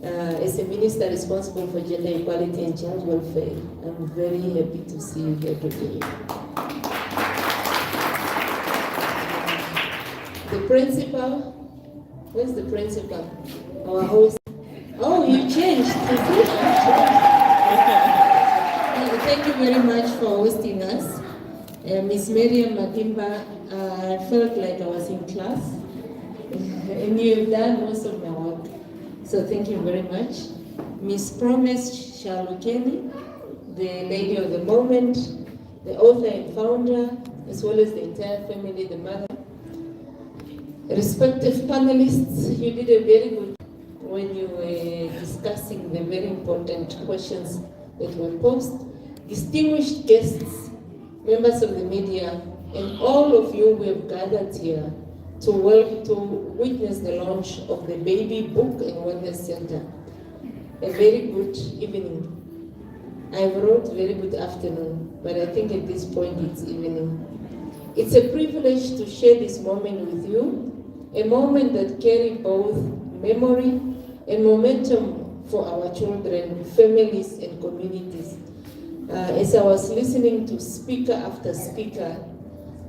as a minister responsible for gender equality and child welfare, I'm very happy to see you here today. The principal, where's the principal? Our host. Oh, you changed. Thank you very much for hosting us. Ms. Miriam Makimba, I felt like I was in class, and you've done most of my work. So thank you very much. Ms. Promise Shalukeni, the lady of the moment, the author and founder, as well as the entire family, the mother. Respective panelists, you did a very good when you were discussing the very important questions that were posed. Distinguished guests, members of the media, and all of you who have gathered here to witness the launch of the B.A.B.Y Book and Wellness Center. A very good evening. I wrote very good afternoon, but I think at this point it's evening. It's a privilege to share this moment with you, a moment that carries both memory and momentum for our children, families, and communities. As I was listening to speaker after speaker,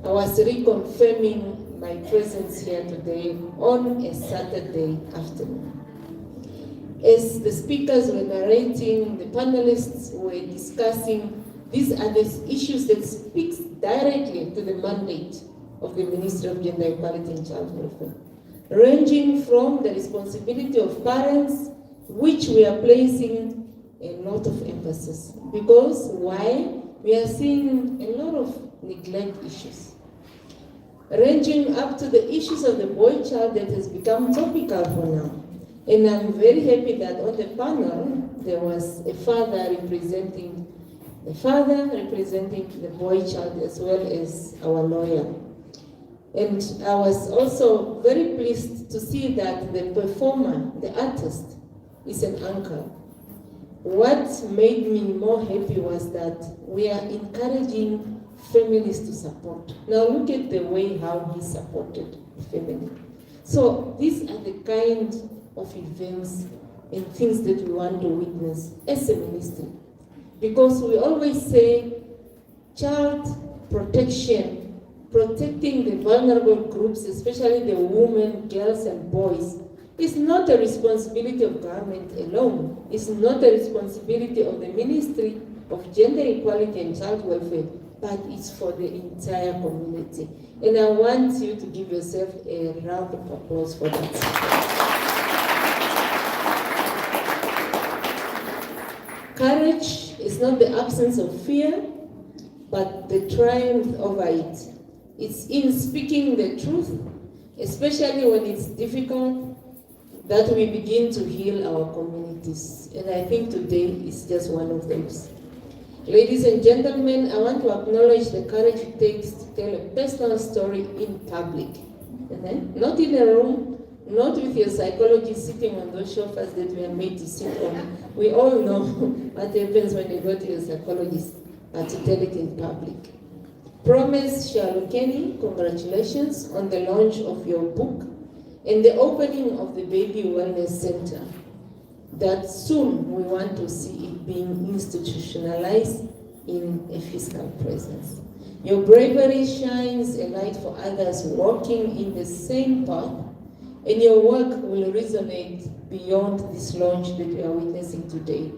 I was reconfirming my presence here today on a Saturday afternoon. As the speakers were narrating, the panelists were discussing, these are the issues that speaks directly to the mandate of the Ministry of Gender Equality and Child Welfare, ranging from the responsibility of parents, which we are placing a lot of emphasis. Because why? We are seeing a lot of neglect issues, ranging up to the issues of the boy child that has become topical for now. And I'm very happy that on the panel, there was a father representing the boy child as well as our lawyer. And I was also very pleased to see that the performer, the artist, is an uncle. What made me more happy was that we are encouraging families to support. Now look at the way how he supported the family. So these are the kind of events and things that we want to witness as a ministry. Because we always say child protection, protecting the vulnerable groups, especially the women, girls, and boys, is not a responsibility of government alone. It's not a responsibility of the Ministry of Gender Equality and Child Welfare, but it's for the entire community. And I want you to give yourself a round of applause for that. Courage is not the absence of fear, but the triumph over it. It's in speaking the truth, especially when it's difficult, that we begin to heal our communities. And I think today is just one of those. Ladies and gentlemen, I want to acknowledge the courage it takes to tell a personal story in public. Not in a room, not with your psychologist sitting on those sofas that we are made to sit on. We all know what happens when you go to your psychologist, but to tell it in public. Promise Shalukeni, congratulations on the launch of your book and the opening of the B.A.B.Y Wellness Center, that soon we want to see it being institutionalized in a physical presence. Your bravery shines a light for others walking in the same path, and your work will resonate beyond this launch that we are witnessing today.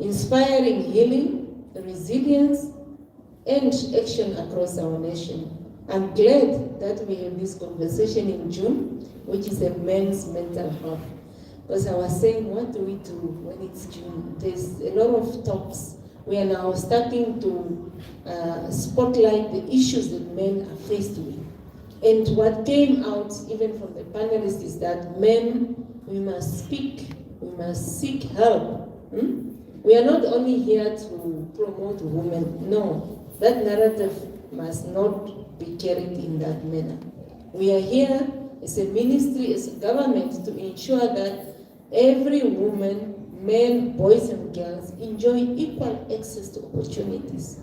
Inspiring healing, resilience, and action across our nation. I'm glad that we have this conversation in June, which is a men's mental health. Because I was saying, what do we do when it's June? There's a lot of talks. We are now starting to spotlight the issues that men are faced with. And what came out, even from the panelists, is that men, we must speak, we must seek help. We are not only here to promote women. No, that narrative must not be carried in that manner. We are here as a ministry, as a government, to ensure that every woman, men, boys and girls enjoy equal access to opportunities,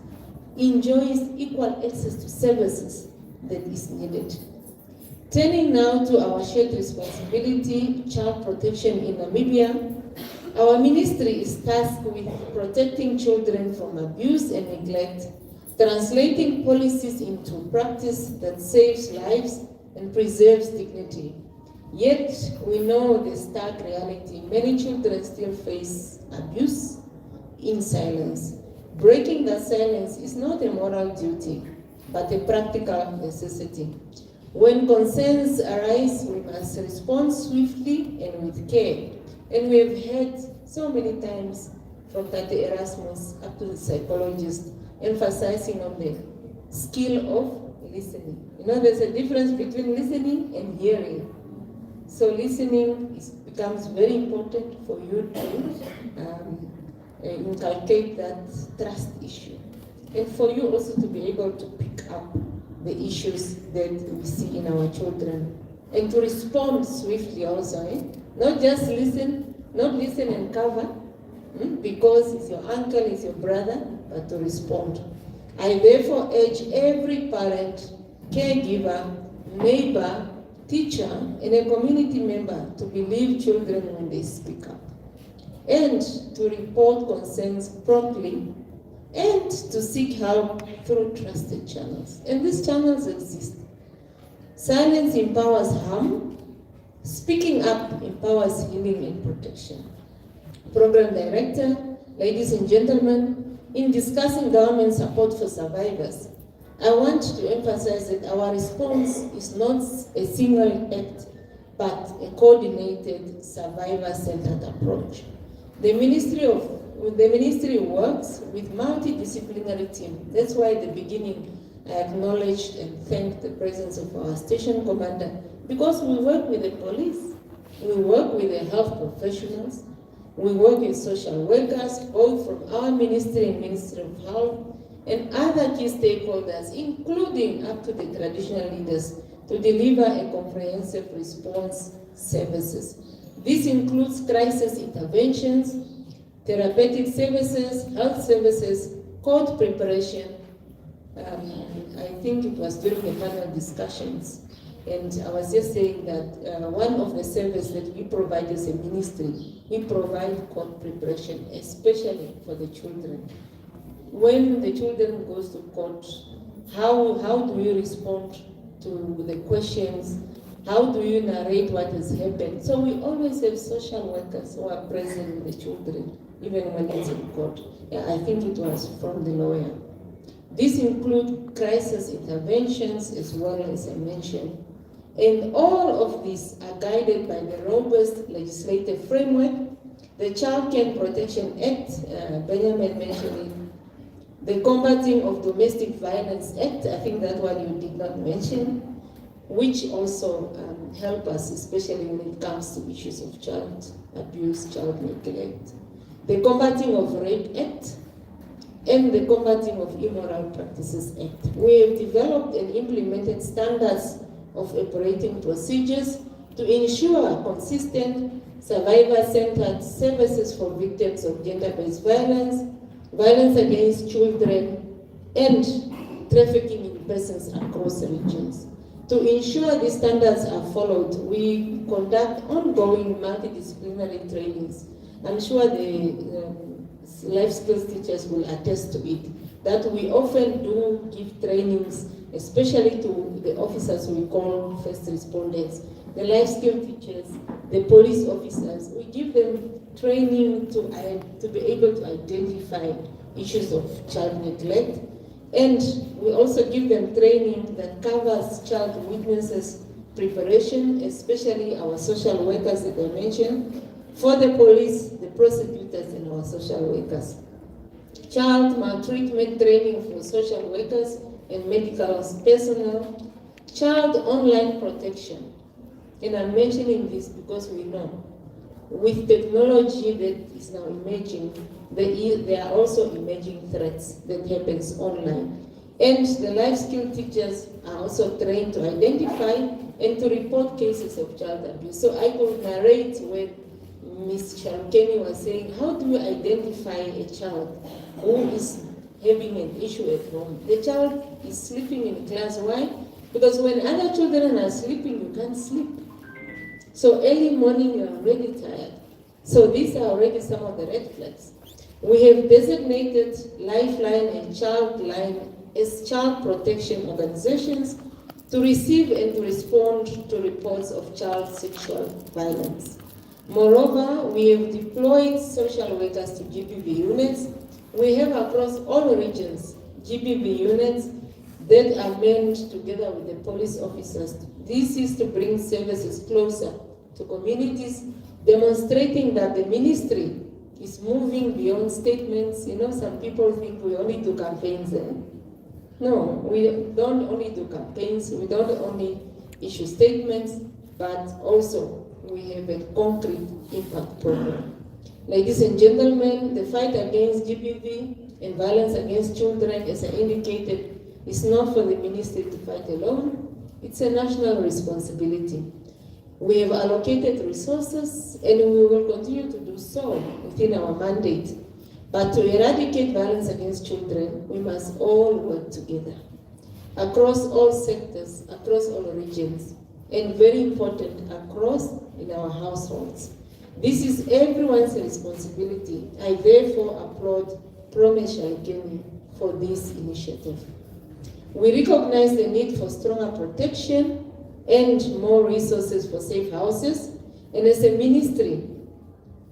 enjoys equal access to services that is needed. Turning now to our shared responsibility, child protection in Namibia, our ministry is tasked with protecting children from abuse and neglect, translating policies into practice that saves lives and preserves dignity. Yet, we know the stark reality. Many children still face abuse in silence. Breaking that silence is not a moral duty, but a practical necessity. When concerns arise, we must respond swiftly and with care. And we have heard so many times from Tate Erasmus up to the psychologist emphasizing on the skill of listening. You know, there's a difference between listening and hearing. So listening becomes very important for you to inculcate that trust issue. And for you also to be able to pick up the issues that we see in our children. And to respond swiftly also. Not just listen, not listen and cover, because it's your uncle, it's your brother, but to respond. I therefore urge every parent, caregiver, neighbor, teacher, and a community member to believe children when they speak up, and to report concerns promptly, and to seek help through trusted channels. And these channels exist. Silence empowers harm. Speaking up empowers healing and protection. Program Director, ladies and gentlemen, in discussing government support for survivors, I want to emphasize that our response is not a single act, but a coordinated, survivor-centered approach. The ministry works with multidisciplinary team. That's why at the beginning I acknowledged and thanked the presence of our station commander, because we work with the police, we work with the health professionals, we work with social workers, both from our ministry and Ministry of Health, and other key stakeholders, including up to the traditional leaders, to deliver a comprehensive response services. This includes crisis interventions, therapeutic services, health services, court preparation. I think it was during the panel discussions, and I was just saying that one of the services that we provide as a ministry, we provide court preparation, especially for the children. When the children goes to court, how do you respond to the questions? How do you narrate what has happened? So we always have social workers who are present with the children, even when it's in court. Yeah, I think it was from the lawyer. These include crisis interventions as well, as I mentioned. And all of these are guided by the robust legislative framework, the Child Care Protection Act, Benjamin mentioned it, the Combating of Domestic Violence Act, I think that one you did not mention, which also help us, especially when it comes to issues of child abuse, child neglect. The Combating of Rape Act, and the Combating of Immoral Practices Act. We have developed and implemented standards of operating procedures to ensure consistent survivor-centered services for victims of gender-based violence, violence against children, and trafficking in persons across regions. To ensure these standards are followed, we conduct ongoing multidisciplinary trainings. I'm sure the life skills teachers will attest to it, that we often do give trainings, especially to the officers we call first responders, the life skill teachers, the police officers. We give them training to be able to identify issues of child neglect, and we also give them training that covers child witnesses preparation, especially our social workers that I mentioned, for the police, the prosecutors, and our social workers. Child maltreatment training for social workers and medical personnel. Child online protection. And I'm mentioning this because we know with technology that is now emerging, there are also emerging threats that happens online. And the life skill teachers are also trained to identify and to report cases of child abuse. So I could narrate when Ms. Shalukeni was saying, how do you identify a child who is having an issue at home? The child is sleeping in class. Why? Because when other children are sleeping, you can't sleep. So early morning, you're already tired. So these are already some of the red flags. We have designated Lifeline and Childline as child protection organizations to receive and to respond to reports of child sexual violence. Moreover, we have deployed social workers to GBV units. We have across all regions GBV units that are manned together with the police officers. This is to bring services closer to communities, demonstrating that the ministry is moving beyond statements. You know, some people think we only do campaigns. No, we don't only do campaigns, we don't only issue statements, but also we have a concrete impact program. Ladies and gentlemen, the fight against GBV and violence against children, as I indicated, is not for the ministry to fight alone. It's a national responsibility. We have allocated resources and we will continue to do so within our mandate. But to eradicate violence against children, we must all work together across all sectors, across all regions, and very important, across in our households. This is everyone's responsibility. I therefore applaud Promise Shalukeni for this initiative. We recognize the need for stronger protection and more resources for safe houses, and as a ministry,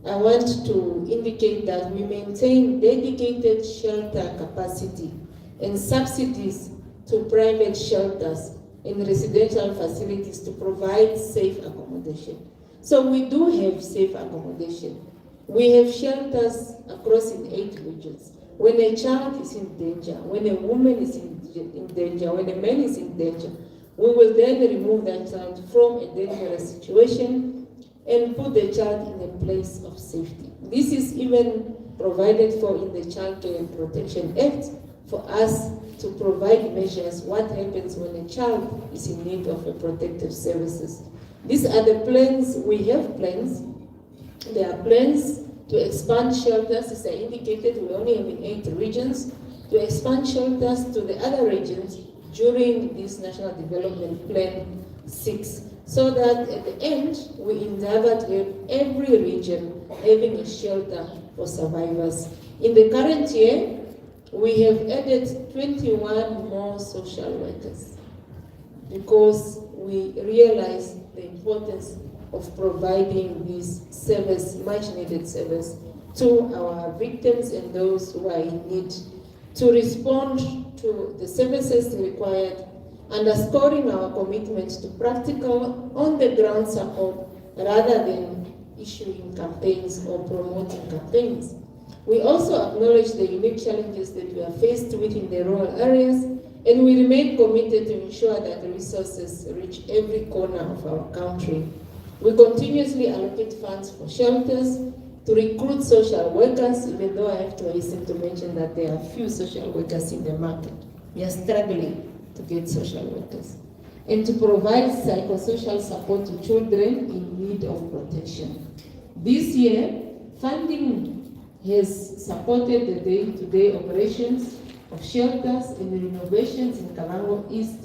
I want to indicate that we maintain dedicated shelter capacity and subsidies to private shelters and residential facilities to provide safe accommodation. So we do have safe accommodation. We have shelters across in 8 regions. When a child is in danger, when a woman is in danger, when a man is in danger, we will then remove that child from a dangerous situation and put the child in a place of safety. This is even provided for in the Child Care and Protection Act for us to provide measures what happens when a child is in need of a protective services. These are the plans. We have plans. There are plans to expand shelters. As I indicated, we only have in 8 regions, to expand shelters to the other regions during this National Development Plan 6. So that at the end, we endeavor to have every region having a shelter for survivors. In the current year, we have added 21 more social workers because we realize the importance of providing this service, much needed service, to our victims and those who are in need, to respond to the services required, underscoring our commitment to practical, on-the-ground support rather than issuing campaigns or promoting campaigns. We also acknowledge the unique challenges that we are faced with in the rural areas, and we remain committed to ensure that the resources reach every corner of our country. We continuously allocate funds for shelters, to recruit social workers, even though I have to hasten to mention that there are few social workers in the market. We are struggling to get social workers, and to provide psychosocial support to children in need of protection. This year, funding has supported the day-to-day operations of shelters and renovations in Kavango East,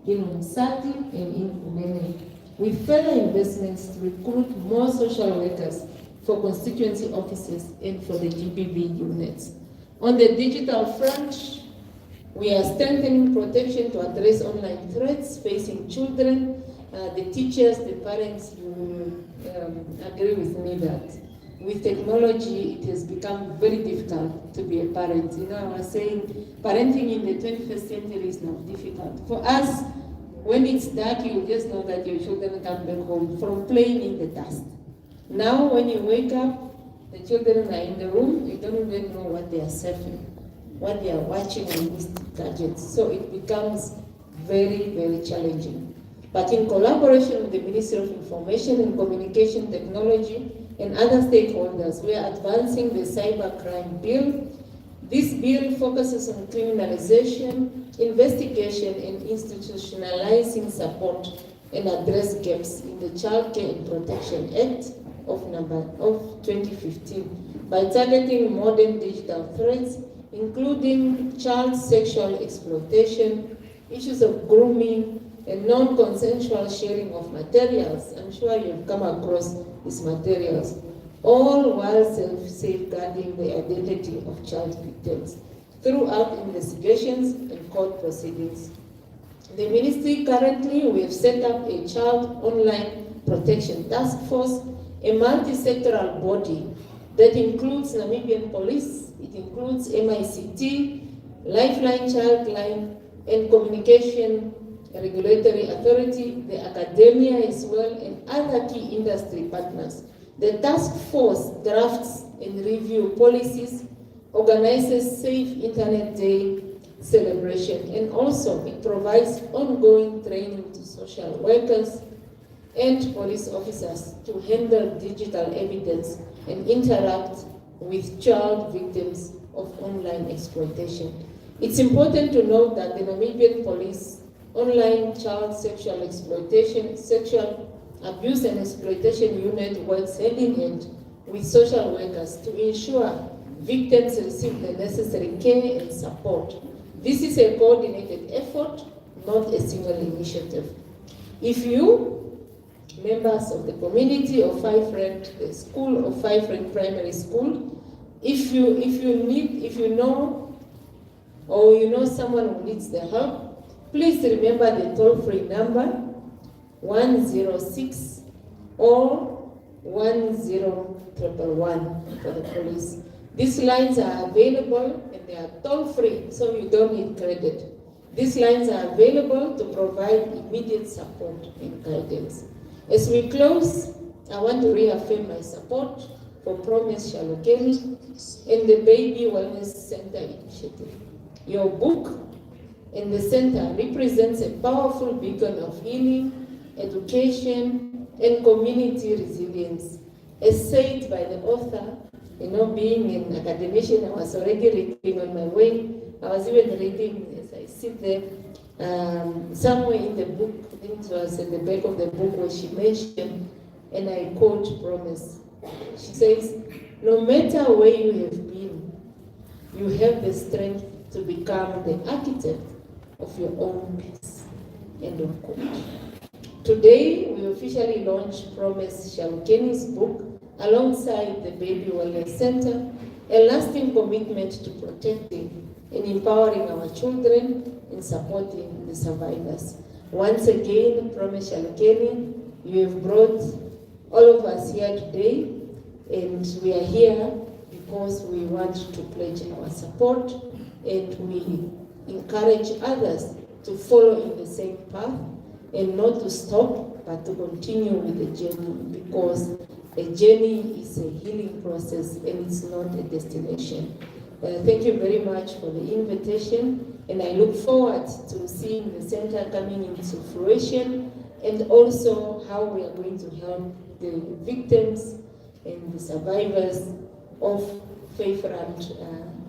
in Umsati, and in Umene, with further investments to recruit more social workers for constituency offices and for the GBV units. On the digital front, we are strengthening protection to address online threats facing children. The teachers, the parents, you agree with me that with technology, it has become very difficult to be a parent. You know, I was saying parenting in the 21st century is now difficult. For us, when it's dark, you just know that your children come back home from playing in the dust. Now, when you wake up, the children are in the room, you don't even know what they are surfing, what they are watching on these gadgets. So it becomes very, very challenging. But in collaboration with the Ministry of Information and Communication Technology, and other stakeholders, we are advancing the cybercrime bill. This bill focuses on criminalization, investigation, and institutionalizing support and address gaps in the Child Care and Protection Act of 2015 by targeting modern digital threats, including child sexual exploitation, issues of grooming, and non-consensual sharing of materials. I'm sure you've come across these materials, all while safeguarding the identity of child victims throughout investigations and court proceedings. The ministry currently, we have set up a Child Online Protection Task Force, a multi-sectoral body that includes Namibian Police, it includes MICT, Lifeline, Childline, and Communication Regulatory Authority, the academia as well, and other key industry partners. The task force drafts and reviews policies, organizes Safe Internet Day celebration, and also it provides ongoing training to social workers and police officers to handle digital evidence and interact with child victims of online exploitation. It's important to note that the Namibian Police Online Child Sexual Exploitation, Sexual Abuse and Exploitation Unit works hand in hand with social workers to ensure victims receive the necessary care and support. This is a coordinated effort, not a single initiative. If you, members of the community of 5 Rand, the school of 5 Rand Primary School, if you know or you know someone who needs the help, please remember the toll-free number 106 or 10111 for the police. These lines are available and they are toll-free, so you don't need credit. These lines are available to provide immediate support and guidance. As we close, I want to reaffirm my support for Promise Shalokeni and the Baby Wellness Center initiative. Your book and the center represents a powerful beacon of healing, education, and community resilience. As said by the author, being an academician, I was already reading on my way. I was even reading as I sit there. Somewhere in the book, I think it was at the back of the book, where she mentioned, and I quote Promise. She says, no matter where you have been, you have the strength to become the architect of your own peace. End of quote. Today, we officially launch Promise Shalokeni's book alongside the Baby Wellness Center, a lasting commitment to protecting and empowering our children and supporting the survivors. Once again, Promise Shalokeni, you have brought all of us here today, and we are here because we want to pledge our support, and we encourage others to follow in the same path and not to stop, but to continue with the journey, because a journey is a healing process and it's not a destination. Thank you very much for the invitation, and I look forward to seeing the center coming into fruition, and also how we are going to help the victims and the survivors of 5 Rand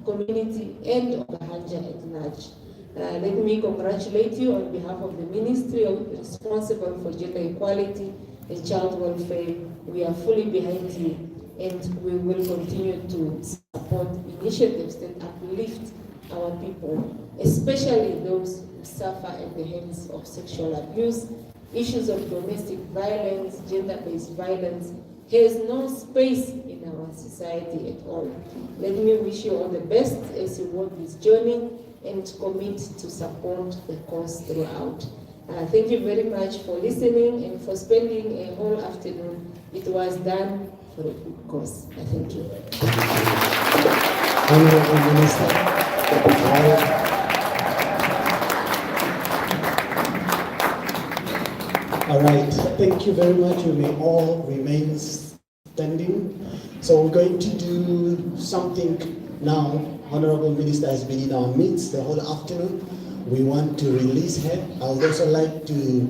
community and Okahandja at large. Let me congratulate you on behalf of the Ministry responsible for gender equality and child welfare. We are fully behind you, and we will continue to support initiatives that uplift our people, especially those who suffer at the hands of sexual abuse. Issues of domestic violence, gender-based violence has no space in our society at all. Let me wish you all the best as you walk this journey and commit to support the cause throughout. Thank you very much for listening and for spending a whole afternoon. It was done for a good cause. Thank you. Honorable Minister. All right, thank you very much. We may all remain standing. So we're going to do something now. Honorable Minister has been in our midst the whole afternoon. We want to release her. I would also like to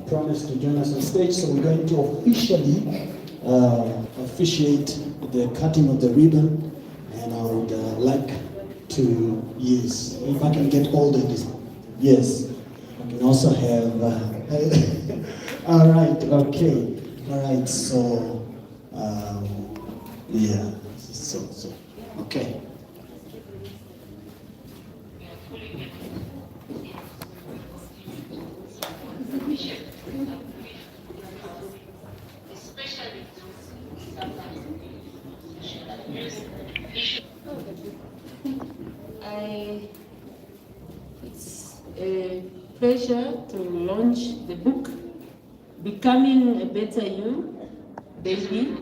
promise to join us on stage. So we're going to officially officiate the cutting of the ribbon, and I would like to, yes, if I can get all the, yes, I can also have, all right, okay, all right, so, yeah, so, okay. It's a pleasure to launch the book, Becoming a Better You, Baby,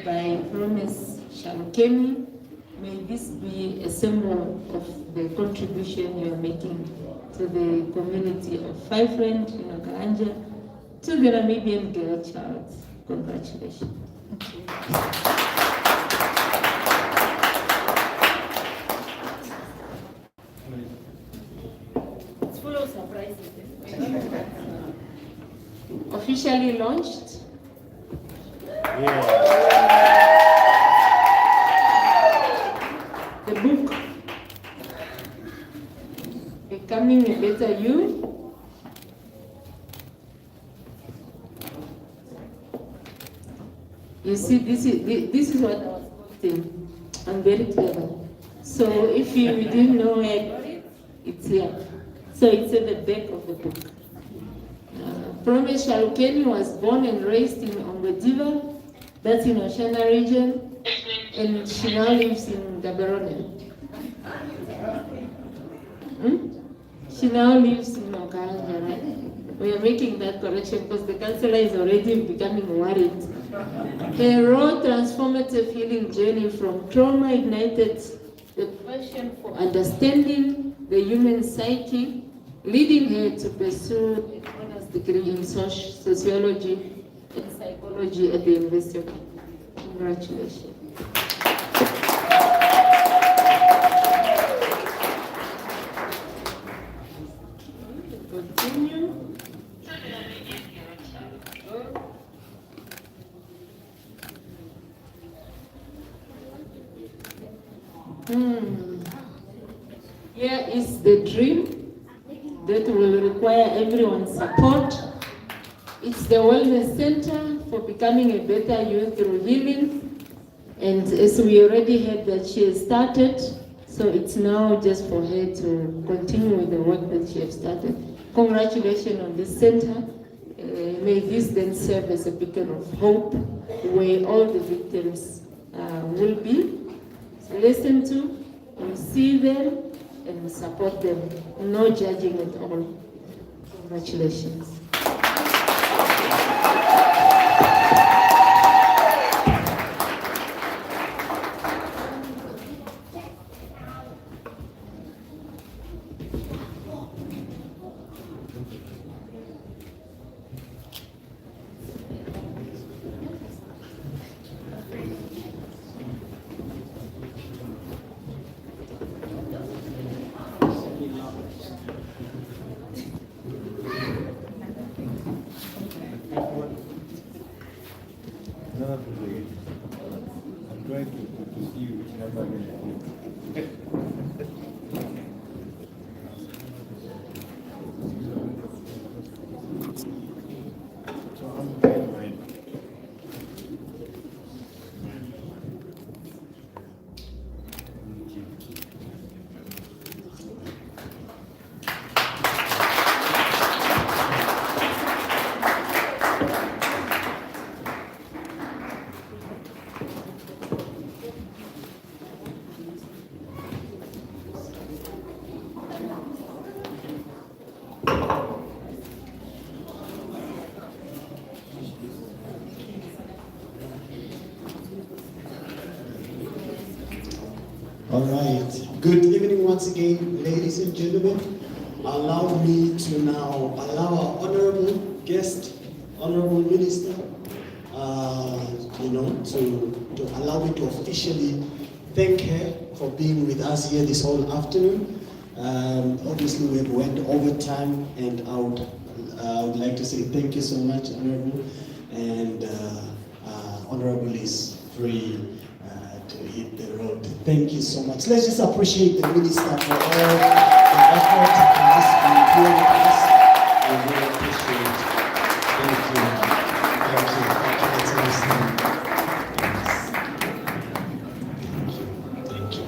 by Promise Shalukemi. May this be a symbol of the contribution you are making to the community of Vyf Rand in Okahandja, to the Namibian girl child. Congratulations. It's full of surprises. Officially launched. The book, Becoming a Better You. You see, this is what I was posting. I'm very clever. So if you didn't know where I got it, it's here. So it's at the back of the book. Promise Shalukemi was born and raised in Ongwediva, that's in Oshana region, and she now lives in Gaborone. She now lives in Okahandja, right? We are making that correction because the counselor is already becoming worried. Her raw transformative healing journey from trauma ignited the passion for understanding the human psyche, leading her to pursue an honors degree in sociology and psychology at the University of Cape. Congratulations. Continue. Here is the dream that will require everyone's support. It's the Wellness Center for Becoming a Better You through Healing. And as we already heard that she has started, so it's now just for her to continue with the work that she has started. Congratulations on this center. May this then serve as a beacon of hope where all the victims will be. So listen to, we see them, and we support them. No judging at all. Congratulations. I'm trying to see which number so I'm paying mine. All right. Good evening once again, ladies and gentlemen. Allow me to now allow our honorable guest, honorable minister, to allow me to officially thank her for being with us here this whole afternoon. Obviously, we went over time, and I would like to say thank you so much, honorable, and free to hit the road. Thank you so much. Let's just appreciate the minister for all the effort and just being here with us. We really appreciate it. Thank you. Thank you. Thank you. That's nice. Thank you.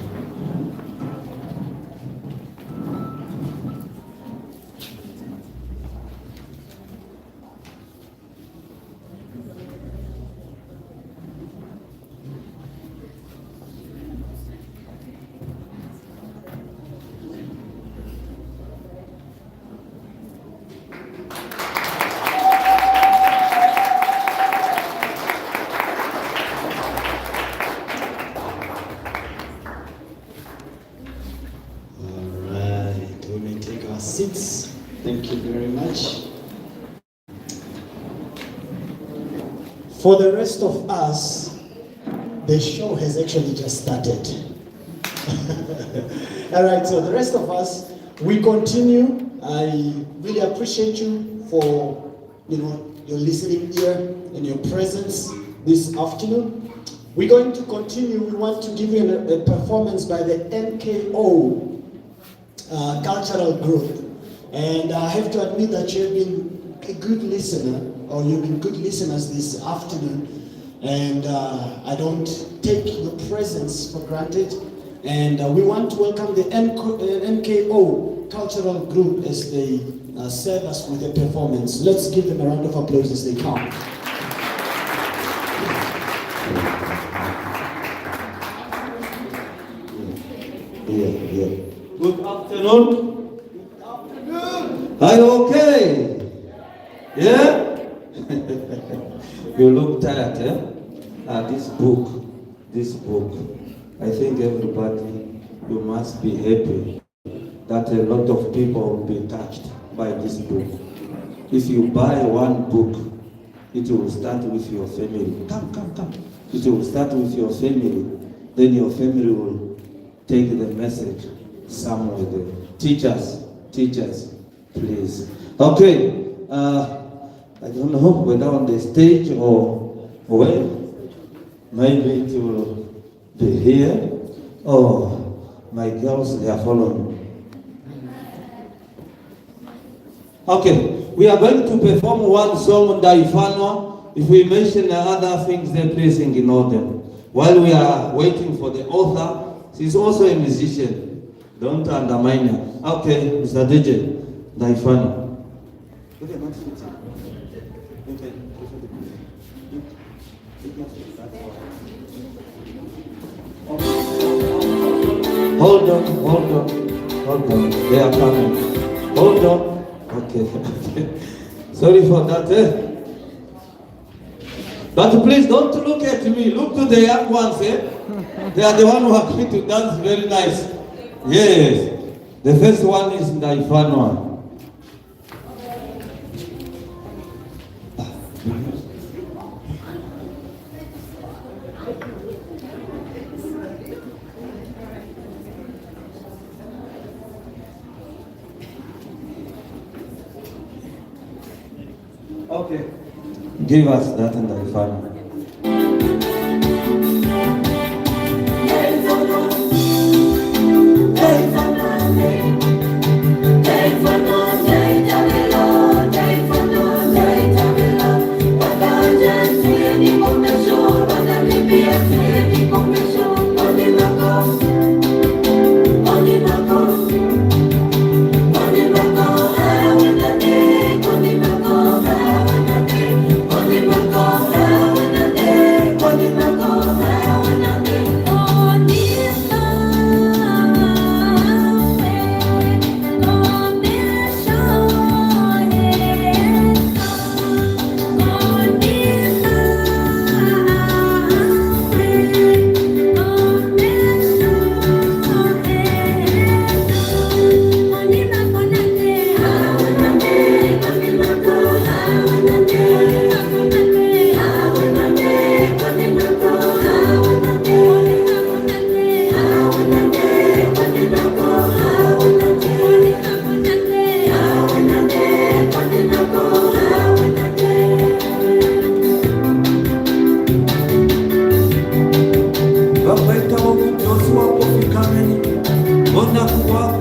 Seats. Thank you very much. For the rest of us, the show has actually just started. All right, so the rest of us, we continue. I really appreciate you for, your listening ear and your presence this afternoon. We're going to continue. We want to give you a performance by the NKO cultural group, and I have to admit that you've been a good listener, or you've been good listeners this afternoon, and I don't take your presence for granted, and we want to welcome the NKO cultural group as they serve us with a performance. Let's give them a round of applause as they come. Yeah. Good afternoon. Are you okay? Yeah? You look tired, eh? This book, I think everybody, you must be happy that a lot of people will be touched by this book. If you buy one book, it will start with your family. Come. It will start with your family. Then your family will take the message somewhere there. Teachers, please. Okay, I don't know whether on the stage or where. Maybe it will be here. Oh, my girls, they are following. Okay, we are going to perform one song, Daifanwa. If we mention the other things, then please ignore them. While we are waiting for the author, she's also a musician. Don't undermine her. Okay, Mr. DJ, Daifanwa. Hold on. They are coming. Hold on. Okay. Sorry for that, eh? But please don't look at me. Look to the young ones, eh? They are the ones who are going to dance very nice. Yes. The first one is Daifanwa. Okay. Give us that and Daifanwa. Oh,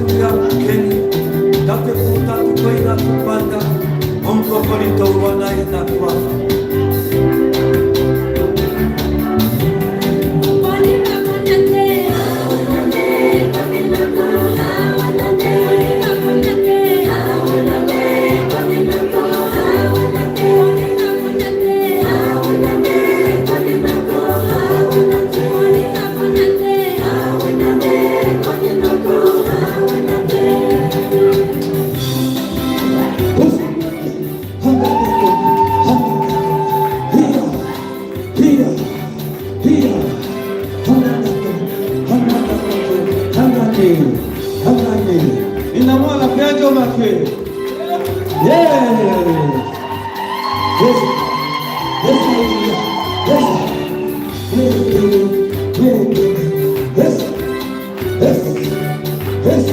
patria keni, tate puta tu koina tu panda, onko kolito wana ina kuafa. Inamwala pejo make. Yeah. Yes. Yes. Yes. Yes. Yes. Yes.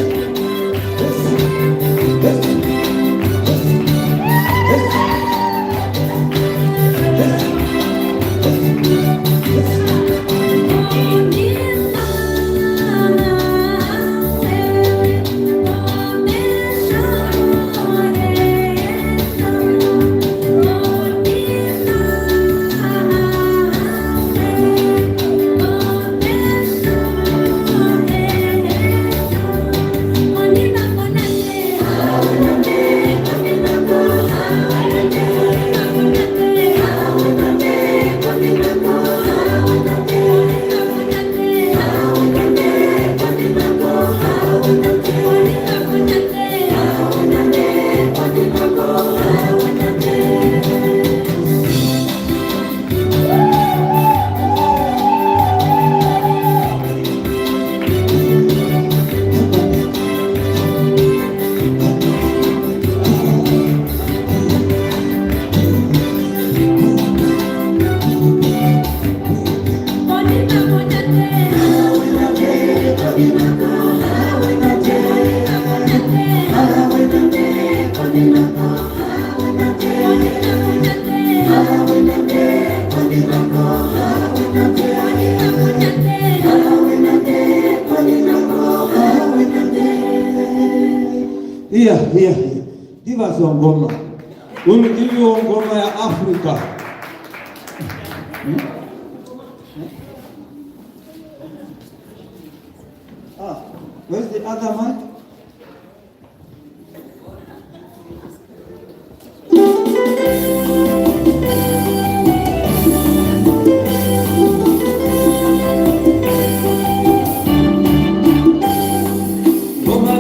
Iya. Diva sio ngoma. Unijivyo ngoma ya Afrika. Where's the other mic? Goma,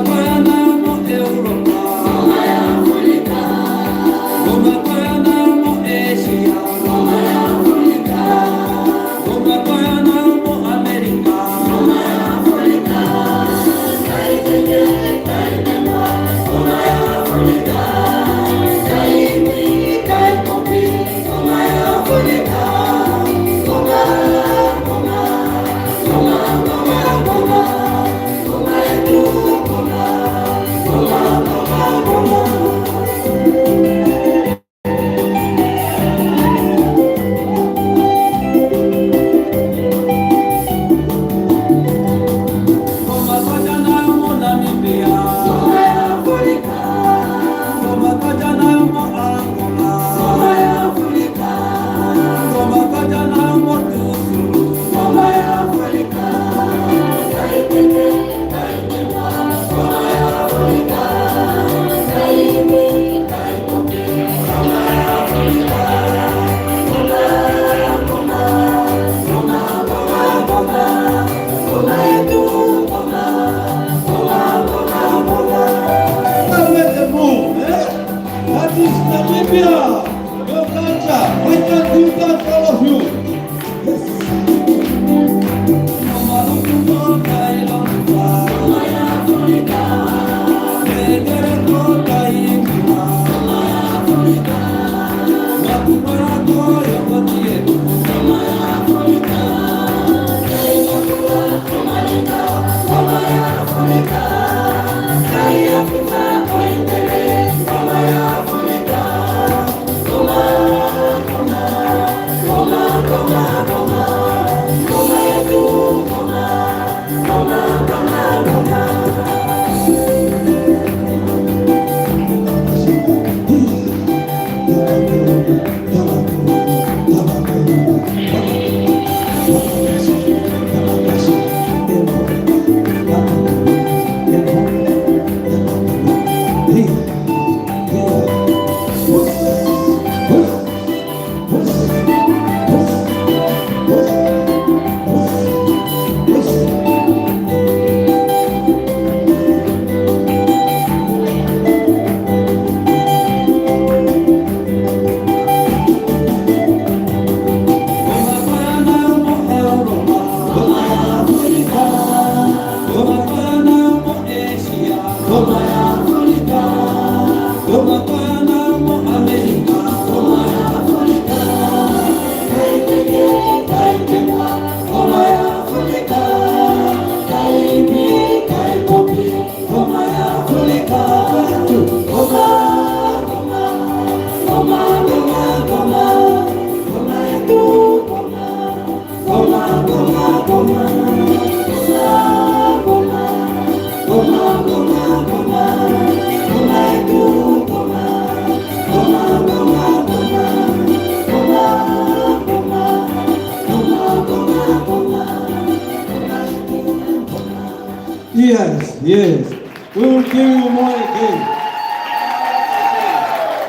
Yes, yes. We will give you more again.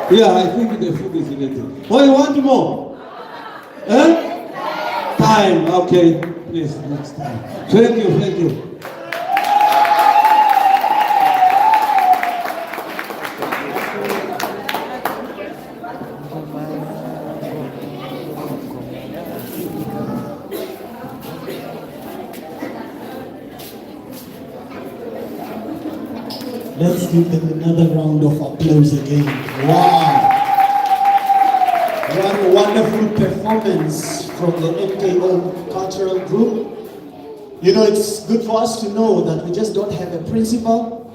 Yeah, I think the food is ready. Oh, you want more? Eh? Time, okay. Please, next time. Thank you, thank you. Let's give them another round of applause again. Wow. What a wonderful performance from the MKO Cultural Group. You know, it's good for us to know that we just don't have a principal,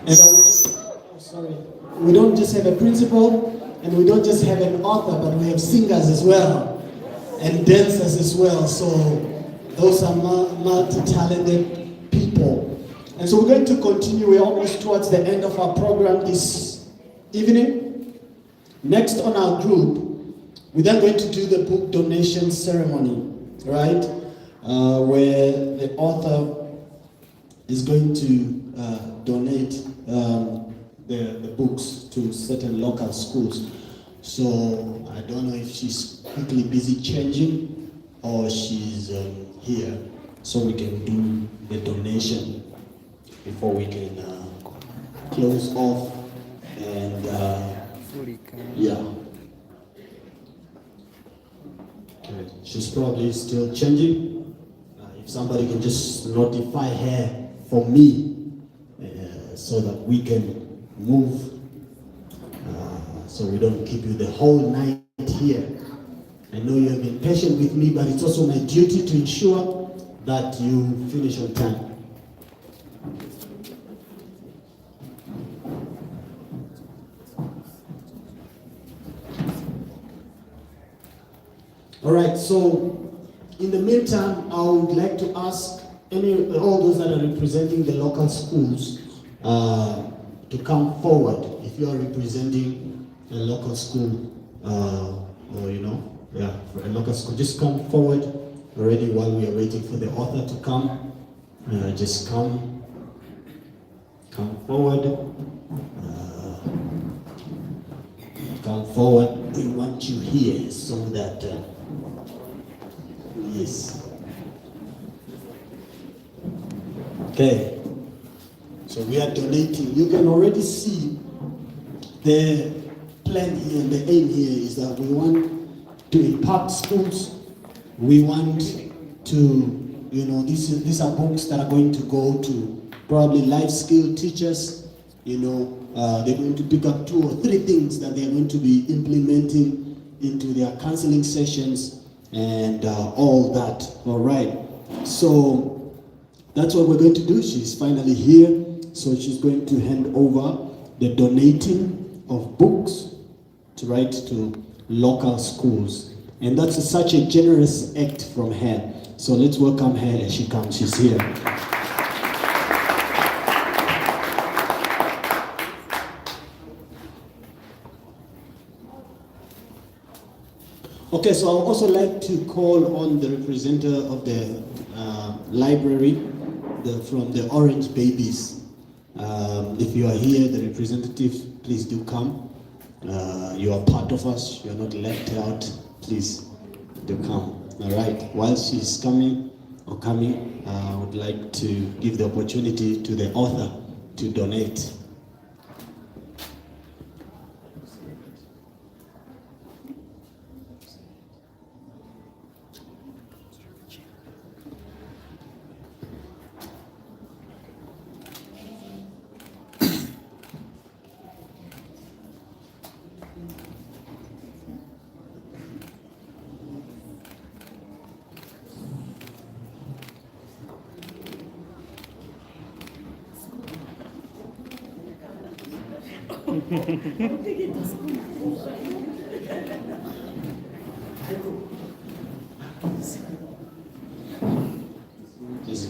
and we don't just have a principal, and we don't just have an author, but we have singers as well, and dancers as well. So those are multi-talented people. And so we're going to continue. We're almost towards the end of our program this evening. Next on our group, we're then going to do the book donation ceremony, right? Where the author is going to donate the books to certain local schools. So I don't know if she's quickly busy changing or she's here, so we can do the donation before we can close off and yeah. Okay. She's probably still changing. If somebody can just notify her for me so that we can move so we don't keep you the whole night here. I know you have been patient with me, but it's also my duty to ensure that you finish on time. All right, so in the meantime, I would like to ask all those that are representing the local schools to come forward. If you are representing a local school, or for a local school, just come forward already while we are waiting for the author to come. Just come forward. Come forward. We want you here so that. Yes. Okay. So we are donating. You can already see the plan here and the aim here is that we want to impact schools. We want to, these are books that are going to go to probably life skill teachers. They're going to pick up 2 or 3 things that they're going to be implementing into their counseling sessions and all that. All right. So that's what we're going to do. She's finally here. So she's going to hand over the donating of books to local schools. And that's such a generous act from her. So let's welcome her as she comes. She's here. Okay, so I would also like to call on the representative of the library from the Orange Babies. If you are here, the representative, please do come. You are part of us. You are not left out. Please do come. All right. While she's coming, I would like to give the opportunity to the author to donate.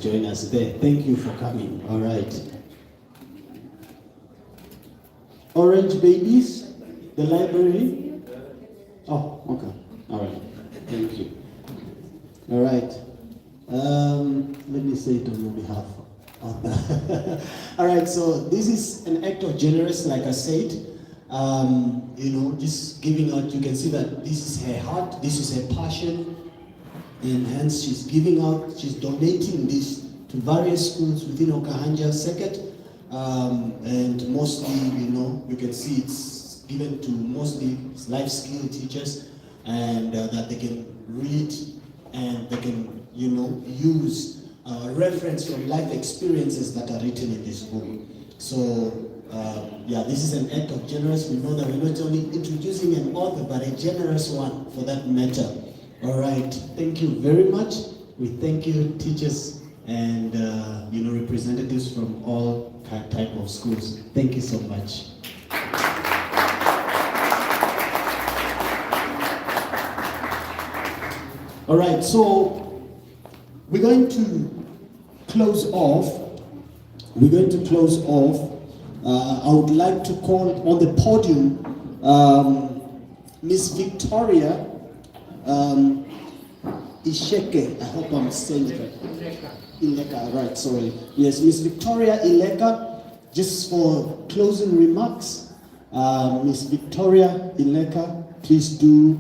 join us there. Thank you for coming. All right. Orange Babies, the library. Oh, okay. All right. Thank you. All right. Let me say it on your behalf. All right. So this is an act of generosity, like I said. You know, just giving out. You can see that this is her heart. This is her passion. And hence she's giving out, she's donating this to various schools within Okahandja circuit. And mostly, you know, you can see it's given to mostly life skill teachers, and that they can read and they can, you know, use reference from life experiences that are written in this book. So, yeah, this is an act of generosity. We know that we're not only introducing an author, but a generous one for that matter. All right, thank you very much. We thank you, teachers and you know, representatives from all type of schools. Thank you so much. All right, so we're going to close off. I would like to call on the podium Miss Victoria Isheke, I hope I'm saying it right. Ileka, right, sorry. Yes, Miss Victoria Ileka, just for closing remarks. Miss Victoria Ileka, please do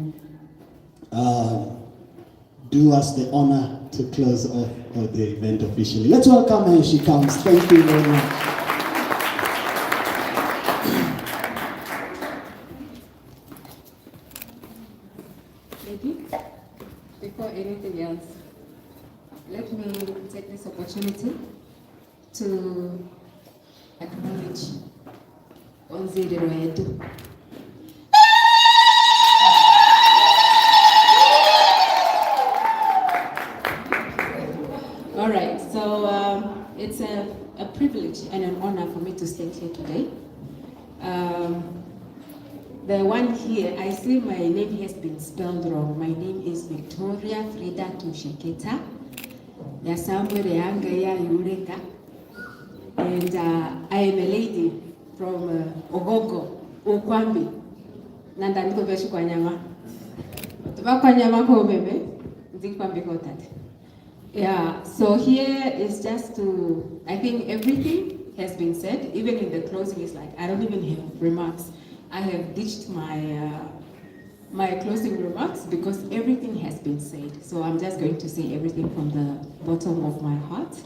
us the honor to close off the event officially. Let's welcome her, she comes. Thank you very much. Before anything else, let me take this opportunity to acknowledge Onzidi Royedu. All right, so it's a privilege and an honor for me to stand here today. The one here, I see my name has been spelled wrong. My name is Victoria Frida Tusheketa. And I am a lady from Ogogo, Okwambi. Nandaniko beshu kwa nyama. Tuba kwa nyama ko bebe, ndikwambi ko tate. Yeah, so here is just to, I think everything has been said. Even in the closing, it's like, I don't even have remarks. I have ditched my closing remarks because everything has been said. So I'm just going to say everything from the bottom of my heart.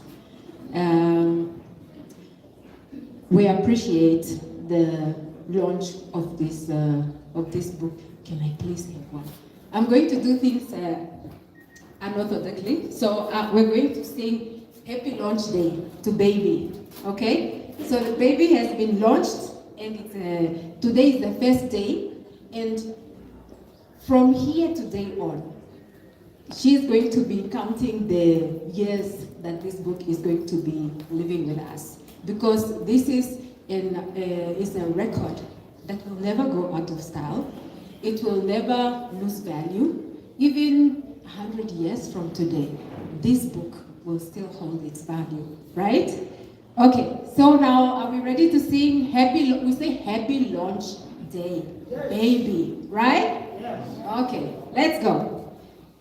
We appreciate the launch of this book. Can I please have one? I'm going to do things unorthodoxly. So we're going to sing Happy Launch Day to B.A.B.Y. Okay? So the B.A.B.Y. has been launched. And it's, today is the first day, and from here today on, she is going to be counting the years that this book is going to be living with us, because this is a record that will never go out of style. It will never lose value. Even 100 years from today, this book will still hold its value, right? Okay, so now are we ready to sing we say Happy Launch Day, B.A.B.Y, right? Yes. Okay, let's go.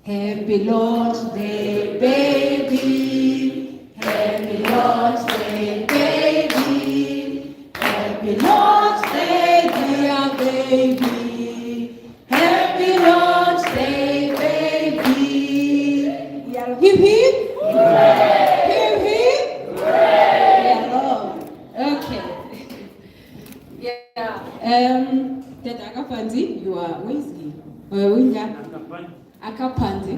Happy Launch Day, B.A.B.Y. Happy Launch Day, B.A.B.Y. Happy Launch Day, dear B.A.B.Y. Happy Launch Day, B.A.B.Y. Hip hip. Hip hip. Okay. Yeah. Akapanzi, you are whiskey. Akapanzi.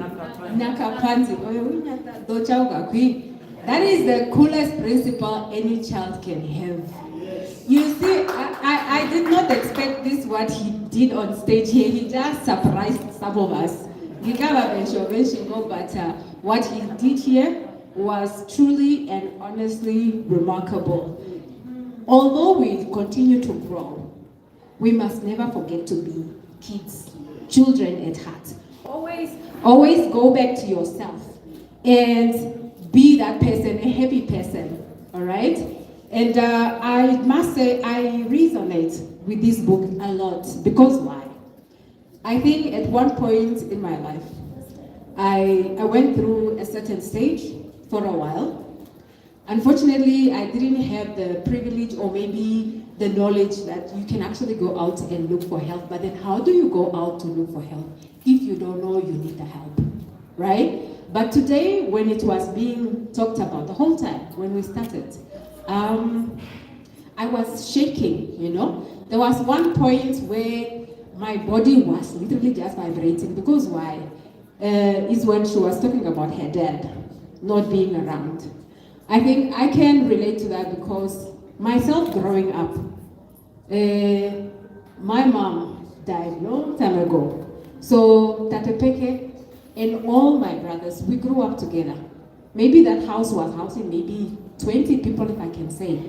Nakapanzi. That is the coolest principle any child can have. You see, I did not expect this, what he did on stage here. He just surprised some of us. But what he did here was truly and honestly remarkable. Although we continue to grow, we must never forget to be kids, children at heart. Always go back to yourself and be that person, a happy person, all right? And I must say I resonate with this book a lot, because why? I think at one point in my life, I went through a certain stage for a while. Unfortunately, I didn't have the privilege or maybe the knowledge that you can actually go out and look for help. But then how do you go out to look for help if you don't know you need the help, right? But today, when it was being talked about the whole time, when we started, I was shaking, you know. There was one point where my body was literally just vibrating, because why? Is when she was talking about her dad not being around. I think I can relate to that, because myself growing up, my mom died long time ago. So Tate Peke and all my brothers, we grew up together. Maybe that house was housing maybe 20 people, if I can say.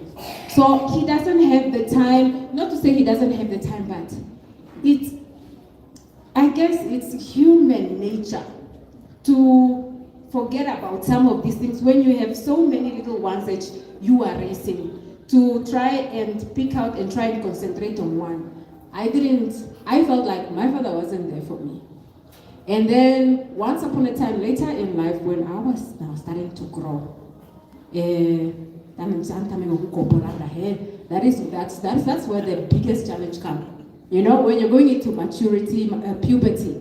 So he doesn't have the time, not to say he doesn't have the time, but I guess it's human nature to forget about some of these things when you have so many little ones that you are raising, to try and pick out and try and concentrate on one. I felt like my father wasn't there for me. And then once upon a time later in life, when I was now starting to grow, that's where the biggest challenge comes. You know, when you're going into maturity, puberty,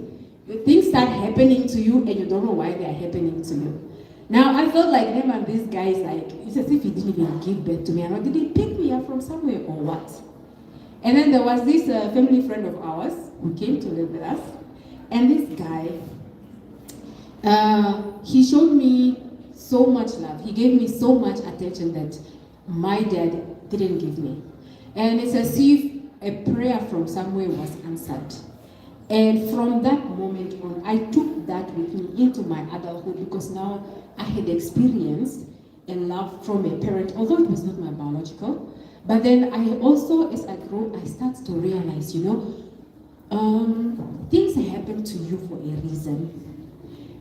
things start happening to you and you don't know why they are happening to you. Now I felt like him and these guys, like, it's as if he didn't even give birth to me. And did he pick me up from somewhere or what? And then there was this family friend of ours who came to live with us. And this guy, he showed me so much love. He gave me so much attention that my dad didn't give me. And it's as if a prayer from somewhere was answered. And from that moment on, I took that with me into my adulthood, because now I had experienced a love from a parent, although it was not my biological. But then I also, as I grew, I started to realize, you know, things happen to you for a reason.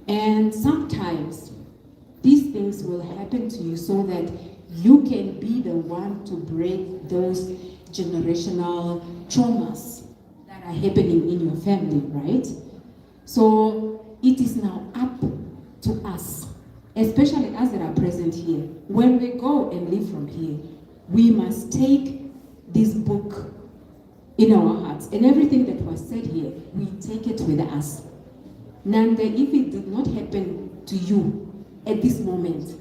And sometimes these things will happen to you so that you can be the one to break those generational traumas that are happening in your family, right? So it is now up to us, especially us that are present here. When we go and leave from here, we must take this book in our hearts, and everything that was said here, we take it with us. Nande, if it did not happen to you at this moment,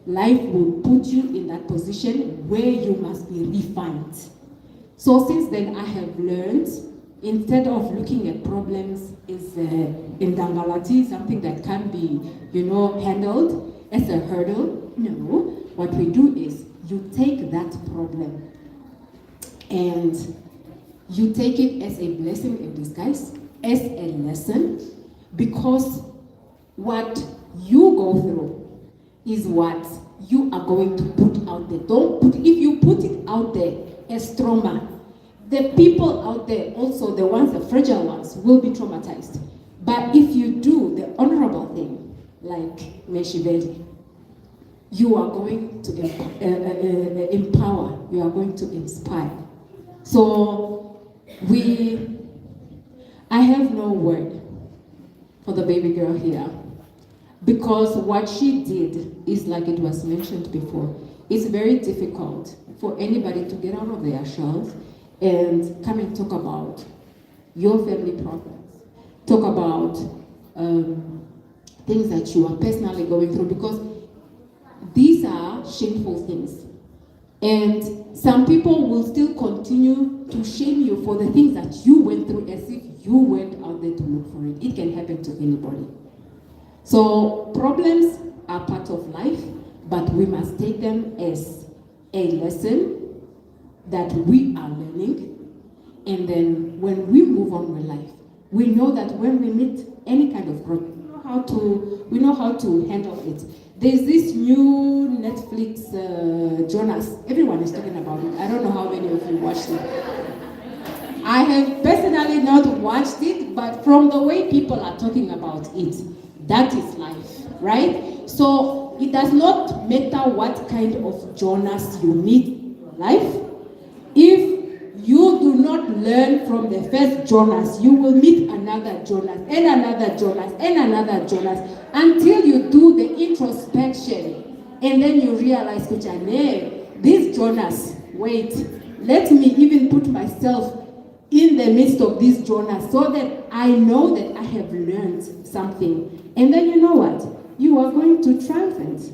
life will put you in that position where you must be refined. So since then, I have learned, instead of looking at problems as in Dangalati, something that can be, you know, handled as a hurdle, no, what we do is you take that problem and you take it as a blessing in disguise, as a lesson, because what you go through is what you are going to put out there. If you put it out there as trauma, the people out there, also the ones, the fragile ones, will be traumatized. But if you do the honorable thing, like Meshibeli, you are going to empower, you are going to inspire. So I have no word for the baby girl here, because what she did is, like it was mentioned before, it's very difficult for anybody to get out of their shells and come and talk about your family problems, talk about things that you are personally going through, because these are shameful things. And some people will still continue to shame you for the things that you went through, as if you went out there to look for it. It can happen to anybody. So problems are part of life, but we must take them as a lesson that we are learning. And then when we move on with life, we know that when we meet any kind of problem, we know how to handle it. There's this new Netflix Jonas. Everyone is talking about it. I don't know how many of you watched it. I have personally not watched it, but from the way people are talking about it, that is life, right? So it does not matter what kind of Jonas you meet in your life. If you do not learn from the first Jonas, you will meet another Jonas, and another Jonas, and another Jonas, until you do the introspection, and then you realize, this Jonas, wait, let me even put myself in the midst of this Jonas so that I know that I have learned something. And then you know what? You are going to triumph,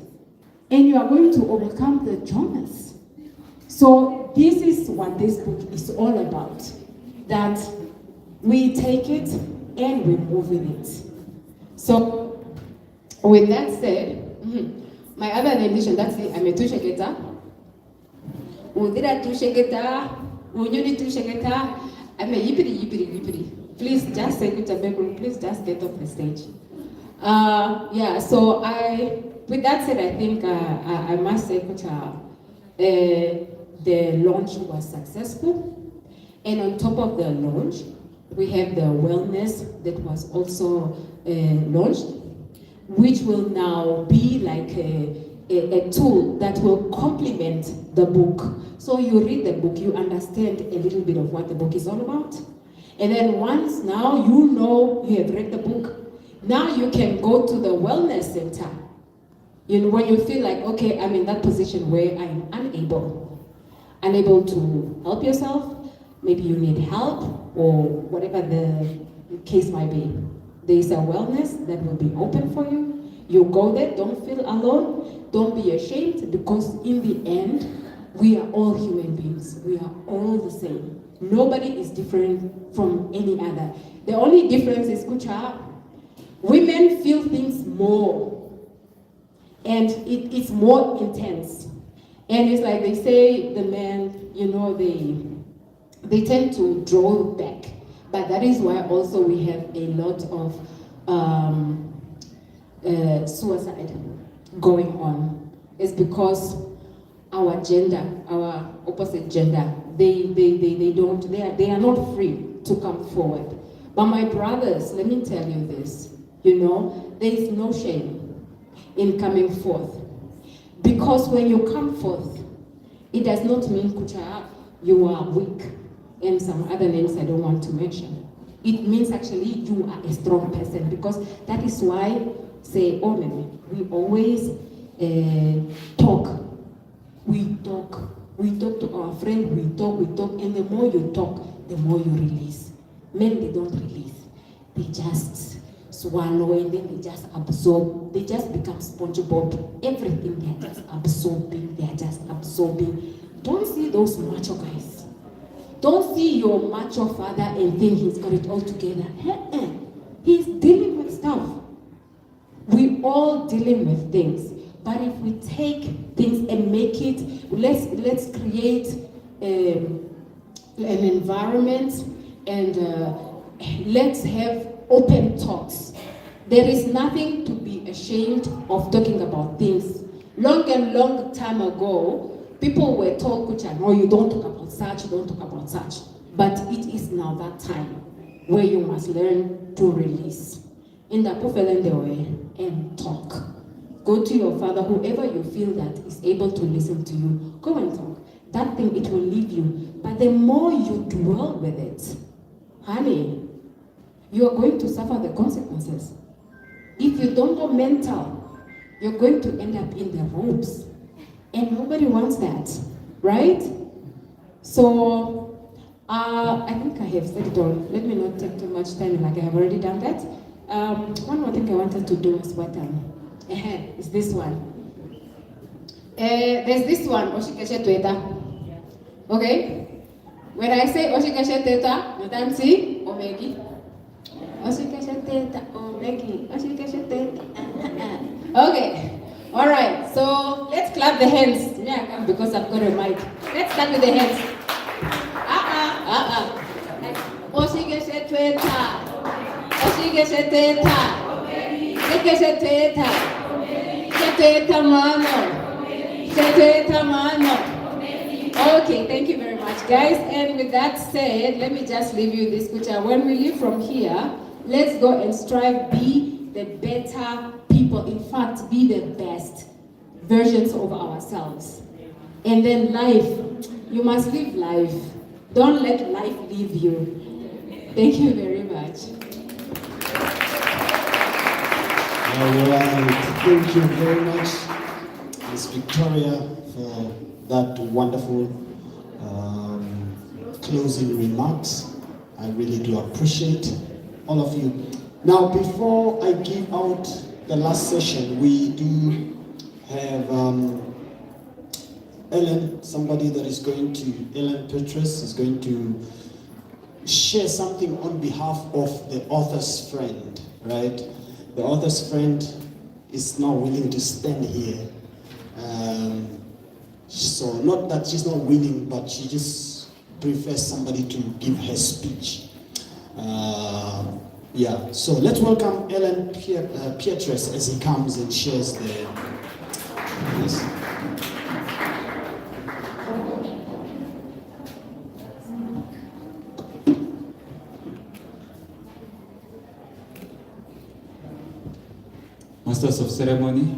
and you are going to overcome the Jonas. So this is what this book is all about, that we take it and we move with it. So with that said, my other ambition, that's it, I'm a tusheketa. Udira tusheketa, unyuni tusheketa, I'm a yippity. Please just say good background, please just get off the stage. Yeah, so with that said, I think I must say, the launch was successful, and on top of the launch, we have the wellness that was also launched, which will now be like a tool that will complement the book. So you read the book, you understand a little bit of what the book is all about, and then once now you know you have read the book, now you can go to the wellness center. You know, when you feel like, okay, I'm in that position where I'm unable to help yourself, maybe you need help, or whatever the case might be. There is a wellness that will be open for you. You go there, don't feel alone, don't be ashamed, because in the end, we are all human beings. We are all the same. Nobody is different from any other. The only difference is, women feel things more, and it's more intense. And it's like they say, the men, you know, they tend to draw back. But that is why also we have a lot of suicide going on. It's because our gender, our opposite gender, they are not free to come forward. But my brothers, let me tell you this, you know, there is no shame in coming forth. Because when you come forth, it does not mean, you are weak, and some other names I don't want to mention. It means actually you are a strong person, because that is why, say, we always talk. We talk to our friend, we talk, and the more you talk, the more you release. Men, they don't release. They just swallow, and then they just absorb. They just become SpongeBob. Everything they are just absorbing. Don't see those macho guys. Don't see your macho father and think he's got it all together. He's dealing with stuff. We all dealing with things. But if we take things and make it, let's create an environment, and let's have open talks. There is nothing to be ashamed of talking about things. Long time ago, people were told, no, you don't talk about such, you don't talk about such. But it is now that time where you must learn to release. In the way and talk. Go to your father, whoever you feel that is able to listen to you, go and talk. That thing, it will leave you. But the more you dwell with it, honey, you are going to suffer the consequences. If you don't go mental, you're going to end up in the ropes. And nobody wants that, right? So, I think I have said it all. Let me not take too much time, like I have already done that. One more thing I wanted to do is what is this one. There's this one, Oshikeshe Tweta. Okay? When I say Oshikeshe Tweta, you can see Omegi. Oshikeshe Tweta, Omegi, Oshikeshe Tweta. Okay. Alright, so let's clap the hands. Yeah, I can because I've got a mic. Let's start with the hands. Oshikeshe Tweta. Oshikeshe Tweta. Oshikeshe Tweta. Okay, thank you very much, guys. And with that said, let me just leave you this picture. When we leave from here, let's go and strive, be the better people. In fact, be the best. versions of ourselves. And then life, you must live life. Don't let life leave you. Thank you very much. All right, thank you very much, Ms. Victoria, for that wonderful closing remarks. I really do appreciate all of you. Now, before I give out the last session, we do have Ellen, somebody that is going to, Ellen Petrus is going to share something on behalf of the author's friend, right? The author's friend is not willing to stand here. So not that she's not willing, but she just prefers somebody to give her speech. Yeah, so let's welcome Ellen Petrus as he comes and shares the... Yes. Masters of Ceremony,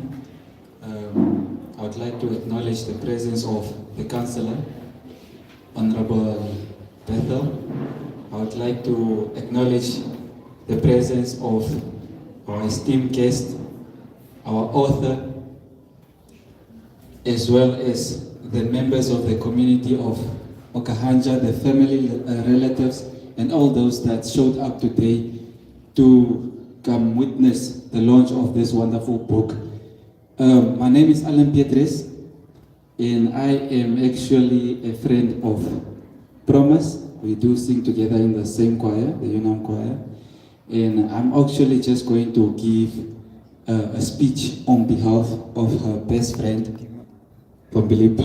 I would like to acknowledge the presence of the Councillor, Honorable Bethel. I would like to acknowledge the presence of our esteemed guest, our author, as well as the members of the community of Okahandja, the family, relatives, and all those that showed up today to come witness the launch of this wonderful book. My name is Alan Petrus, and I am actually a friend of Promise. We do sing together in the same choir, the Unam choir, and I'm actually just going to give a speech on behalf of her best friend from B.A.B.Y.